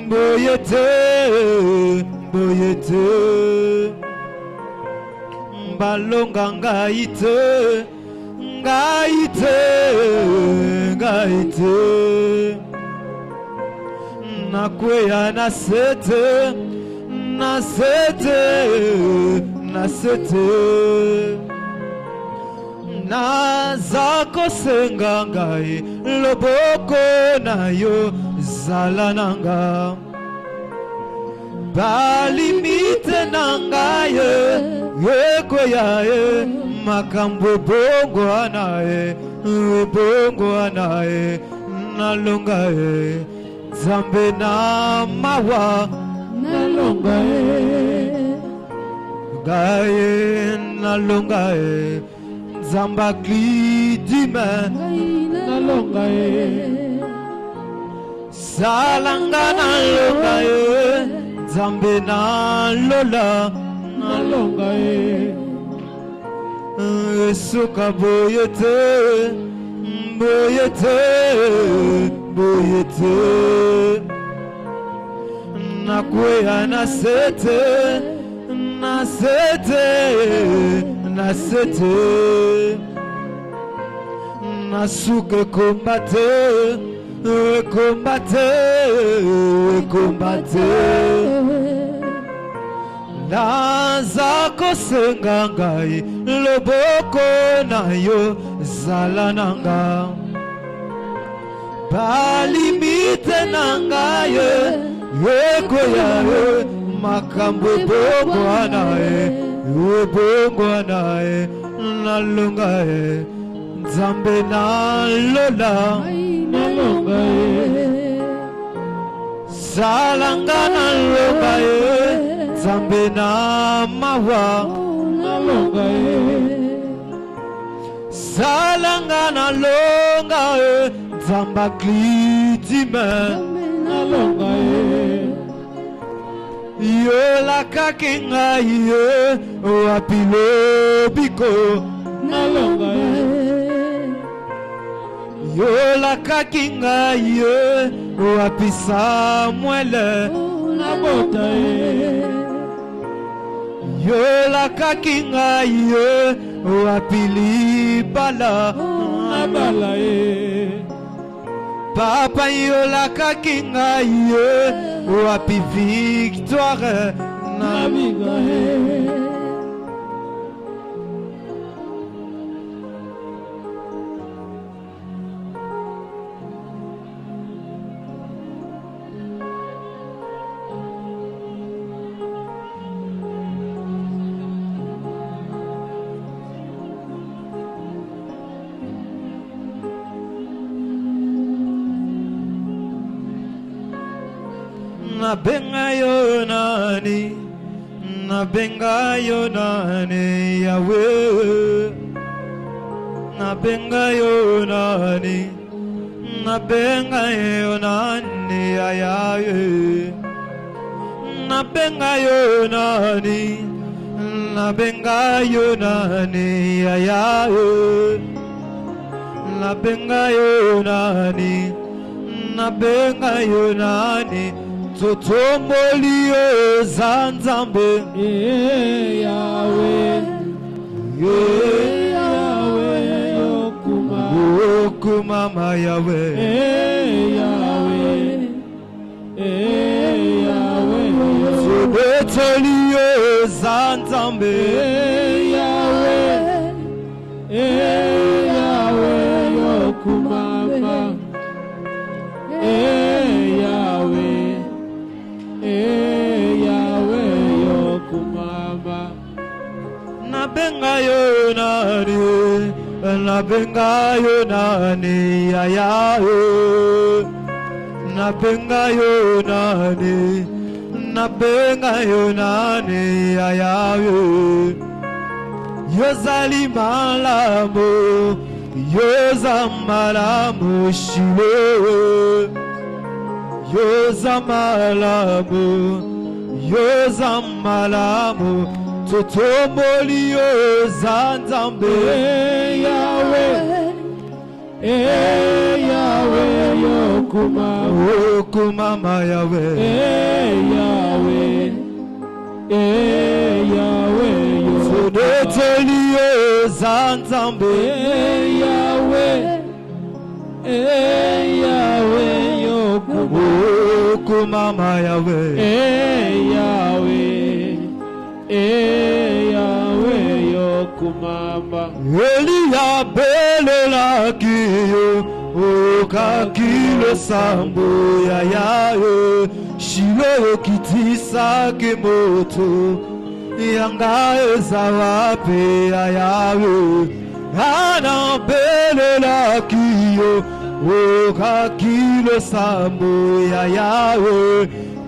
boyete boyete balonga ngaite ngaite ngaite nakweya na sete na sete na sete nazako senga ngai loboko na yo zalananga balimite na ngai ekweya makambo bongo anaye bongo anaye nalonga Zambe na mawa nalonga gaye nalonga Zamba glidime nalonga Salanga nalonga Zambe na lola nalonga Suka boyete boyete boyete nakweya na sete na sete na sete nasuke kombate kombate kombate nazako senga ngai loboko na yo zalananga balimite na ngai ekweya makambo bongo anaye bongo anaye nalonga Zambe na lola nalonga Salanga na longa Zambe na mawa nalonga Salanga na longa Zamba glidime nalonga yo la kakinga ye wapilo biko nalonga yo la kakinga ye wapisa mwele nabota yo la kakinga ye wapili bala nabala papa yo la kakinga ye wapi victoire nabiga nabenga yo nani nabenga yo nani Yahweh nabenga yo nani nabenga yo nani Yahweh nabenga yo nani nabenga yo nani Yahweh nabenga yo nani nabenga yo nani Totomboli Zanzambe Yahweh Yahweh Yokumama Yahweh Yahweh Yahweh Tobetoli Zanzambe Yahweh Yahweh Yokumama Yahweh Yahweh Yokumama nabenga yo nani nabenga yo nani Yahweh nabenga yo nani nabenga yo nani Yahweh yozali malamu Yoza malamu Shilo, Yoza malamu, Yoza malamu, Totomoli Yoza Nzambe. Yahweh, Yahweh, Yokumama Yahweh, Yahweh, Yahweh, Totomoli Yoza Nzambe. Yahweh, Yahweh, Yokumama Yahweh, Yahweh, Yahweh, Yokumama. Elia belela kiyo, okakilo sambo ya yayo, Shilo kitisa kemoto, yanga ezawape ya yayo. Ana belela kiyo, okakilo sambo ya yayo,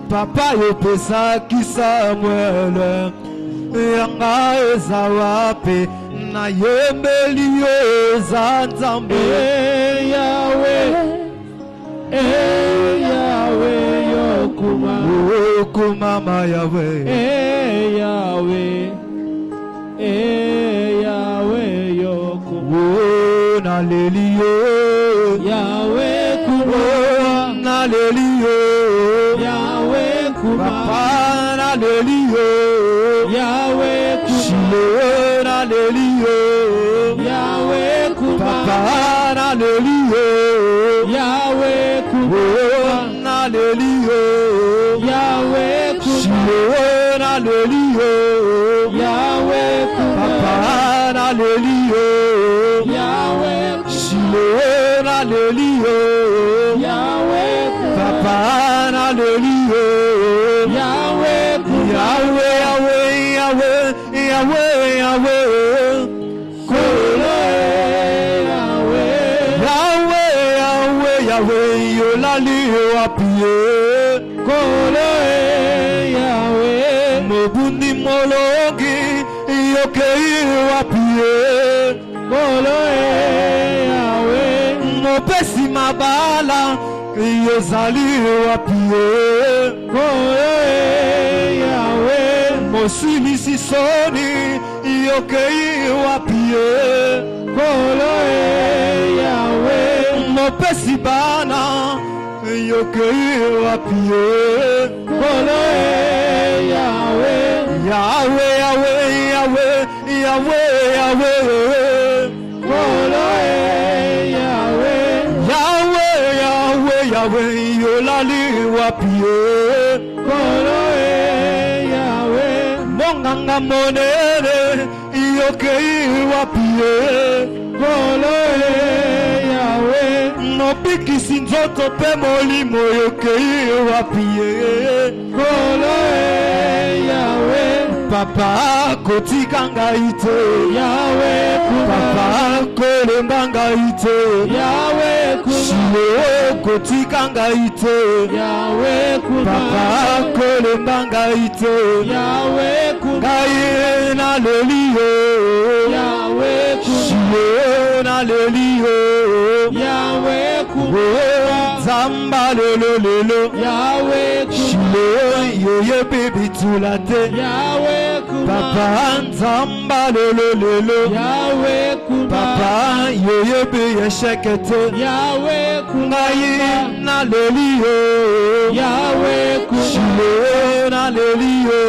papa yo pesa ki Samuel, yanga ezawape na yembeli yoza Nzambe. Yahweh, Yahweh, Yokumama Yahweh, Yahweh, Yahweh, Yokumama. Naleliyo Yahweh Kumama, naleliyo Yahweh Kumama, papa naleliyo Yahweh Kumama, Shilo naleliyo Yahweh Kumama, papa naleliyo Yahweh Kumama, naleliyo Yahweh Kumama, Shilo naleliyo Yahweh Kumama, papa naleliyo Yahweh Shilo naleliyo Yahweh papa naleliyo Yahweh Yahweh Yahweh Yahweh Yahweh Kolo Yahweh Yahweh Yahweh Yahweh yolali apie Kolo Yahweh mobundi mologi yokei apie Kolo Yahweh mopesi mabala yozali apie Kolo Yahweh mosilisi soni yokei apie Kolo Yahweh mopesi bana yokei apie Kolo Yahweh Yahweh Yahweh Yahweh Yahweh Yahweh Kolo Yahweh Yahweh Yahweh Yahweh yolali wapie Kolo Yahweh monganga monene yokei wapie Kolo Yahweh nopikisi nzoto pe molimo yokei wapie Kolo Yahweh papa kotikanga ite Yahweh papa kolembanga ite Yahweh Shilo kotikanga ite Yahweh papa kolembanga ite Yahweh Gaye naleliyo Yahweh Shilo naleliyo Yahweh Zamba lelo Yahweh Shilo yoye baby tulate Yahweh papa Zamba lelo Yahweh papa yoye be shekete Yahweh Gaye naleliyo Yahweh Shilo naleliyo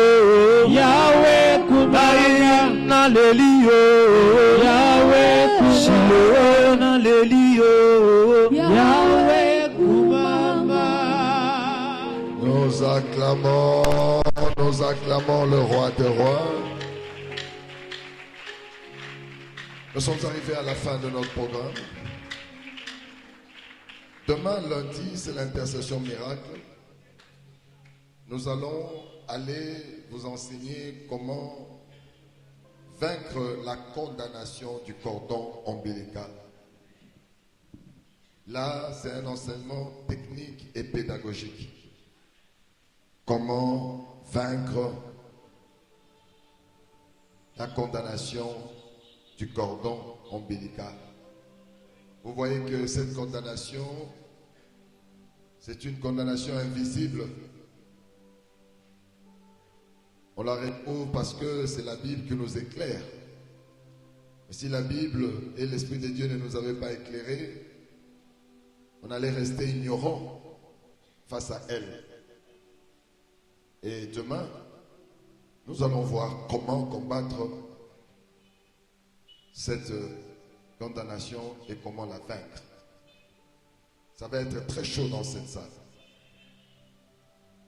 Yahweh Gaye naleliyo Yahweh Shilo naleliyo Yahweh Kumama. Nous acclamons le roi des rois. Nous sommes arrivés à la fin de notre programme. Demain, lundi, c'est l'intercession miracle. Nous allons aller vous enseigner comment vaincre la condamnation du cordon ombilical. Là, c'est un enseignement technique et pédagogique. Comment vaincre la condamnation du cordon ombilical. Vous voyez que cette condamnation, c'est une condamnation invisible. On la réprouve parce que c'est la Bible qui nous éclaire. Mais si la Bible et l'Esprit de Dieu ne nous avaient pas éclairés, on allait rester ignorants face à elle. Et demain, nous allons voir comment combattre cette condamnation et comment la vaincre. Ça va être très chaud dans cette salle.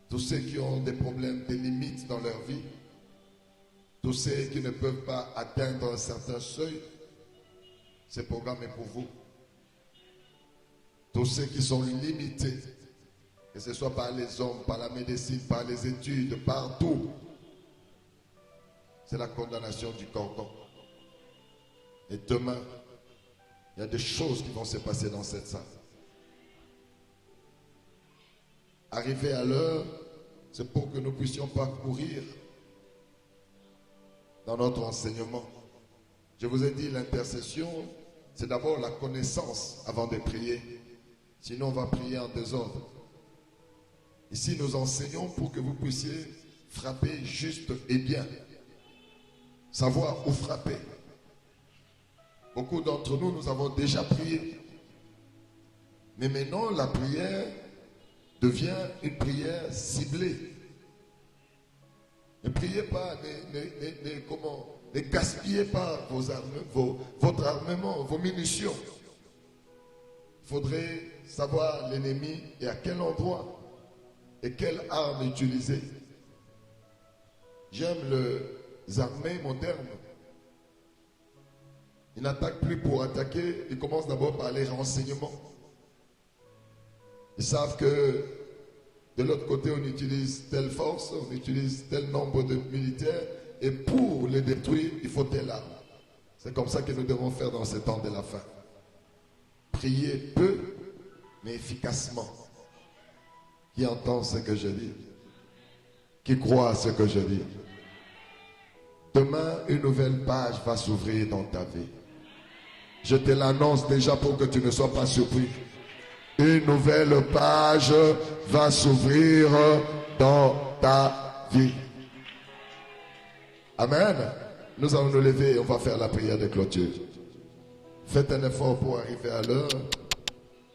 Tous ceux qui ont des problèmes, des limites dans leur vie, tous ceux qui ne peuvent pas atteindre un certain seuil, ce programme est pour vous. Tous ceux qui sont limités, que ce soit par les hommes, par la médecine, par les études, partout, c'est la condamnation du cordon. Et demain, il y a des choses qui vont se passer dans cette salle. Arriver à l'heure, c'est pour que nous puissions parcourir dans notre enseignement. Je vous ai dit, l'intercession, c'est d'abord la connaissance avant de prier. Sinon, on va prier en désordre. Ici, nous enseignons pour que vous puissiez frapper juste et bien. Savoir où frapper. Beaucoup d'entre nous, nous avons déjà prié. Mais maintenant, la prière devient une prière ciblée. Ne priez pas, ne gaspillez pas votre armement, vos munitions. Il faudrait savoir l'ennemi et à quel endroit et quelle arme utiliser. J'aime les armées modernes. Ils n'attaquent plus pour attaquer, ils commencent d'abord par les renseignements. Ils savent que de l'autre côté, on utilise telle force, on utilise tel nombre de militaires, et pour les détruire, il faut telle arme. C'est comme ça que nous devons faire dans ce temps de la fin. Prier peu, mais efficacement. Qui entend ce que je dis? Qui croit à ce que je dis? Demain, une nouvelle page va s'ouvrir dans ta vie. Je te l'annonce déjà pour que tu ne sois pas surpris. Une nouvelle page va s'ouvrir dans ta vie. Amen. Nous allons nous lever et on va faire la prière de clôture. Faites un effort pour arriver à l'heure.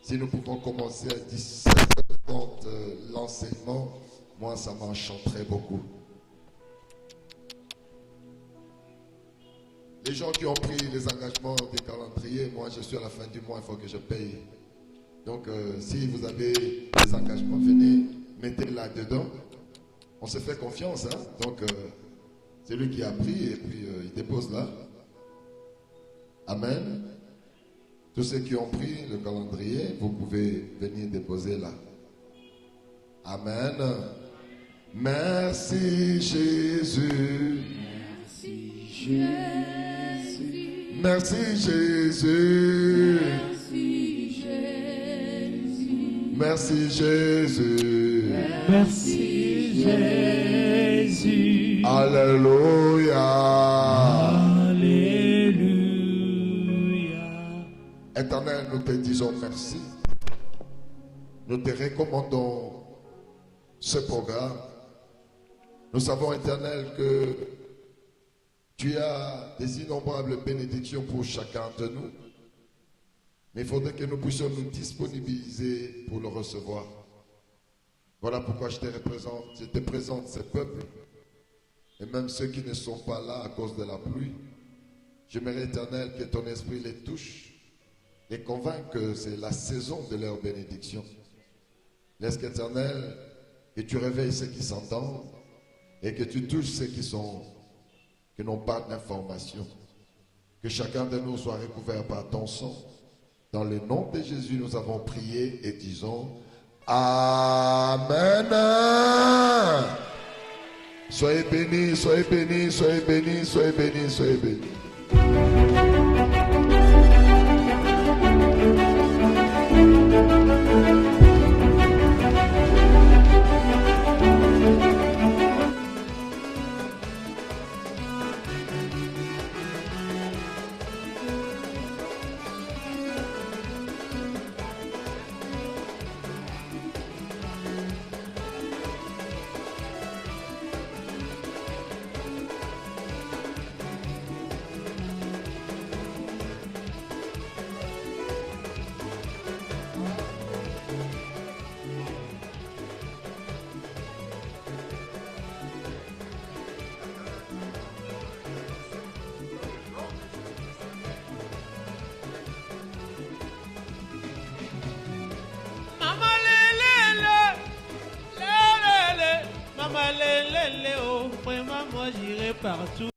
Si nous pouvons commencer à 17h30 l'enseignement, moi ça m'enchanterait beaucoup. Les gens qui ont pris les engagements des calendriers, moi je suis à la fin du mois, il faut que je paye. Donc si vous avez des engagements, venez, mettez là-dedans. On se fait confiance, hein? Donc c'est lui qui a pris et puis il dépose là. Amen. Tous ceux qui ont pris le calendrier, vous pouvez venir déposer là. Amen. Merci Jésus. Merci Jésus. Merci Jésus. Merci Jésus. Merci Jésus. Merci Jésus. Alléluia. Alléluia. Éternel, nous te disons merci. Nous te recommandons ce programme. Nous savons, Éternel, que tu as des innombrables bénédictions pour chacun de nous. Mais il faudrait que nous puissions nous disponibiliser pour le recevoir. Voilà pourquoi je te présente ces peuples. Et même ceux qui ne sont pas là à cause de la pluie. J'aimerais, Éternel, que ton esprit les touche et convainque que c'est la saison de leur bénédiction. Laisse qu'Éternel, que tu réveilles ceux qui s'entendent et que tu touches ceux qui n'ont pas d'information. Que chacun de nous soit recouvert par ton sang. Dans le nom de Jésus, nous avons prié et disons Amen. Soyez bénis, soyez bénis, soyez bénis, soyez bénis, soyez bénis. Léo, vraiment moi j'irai partout.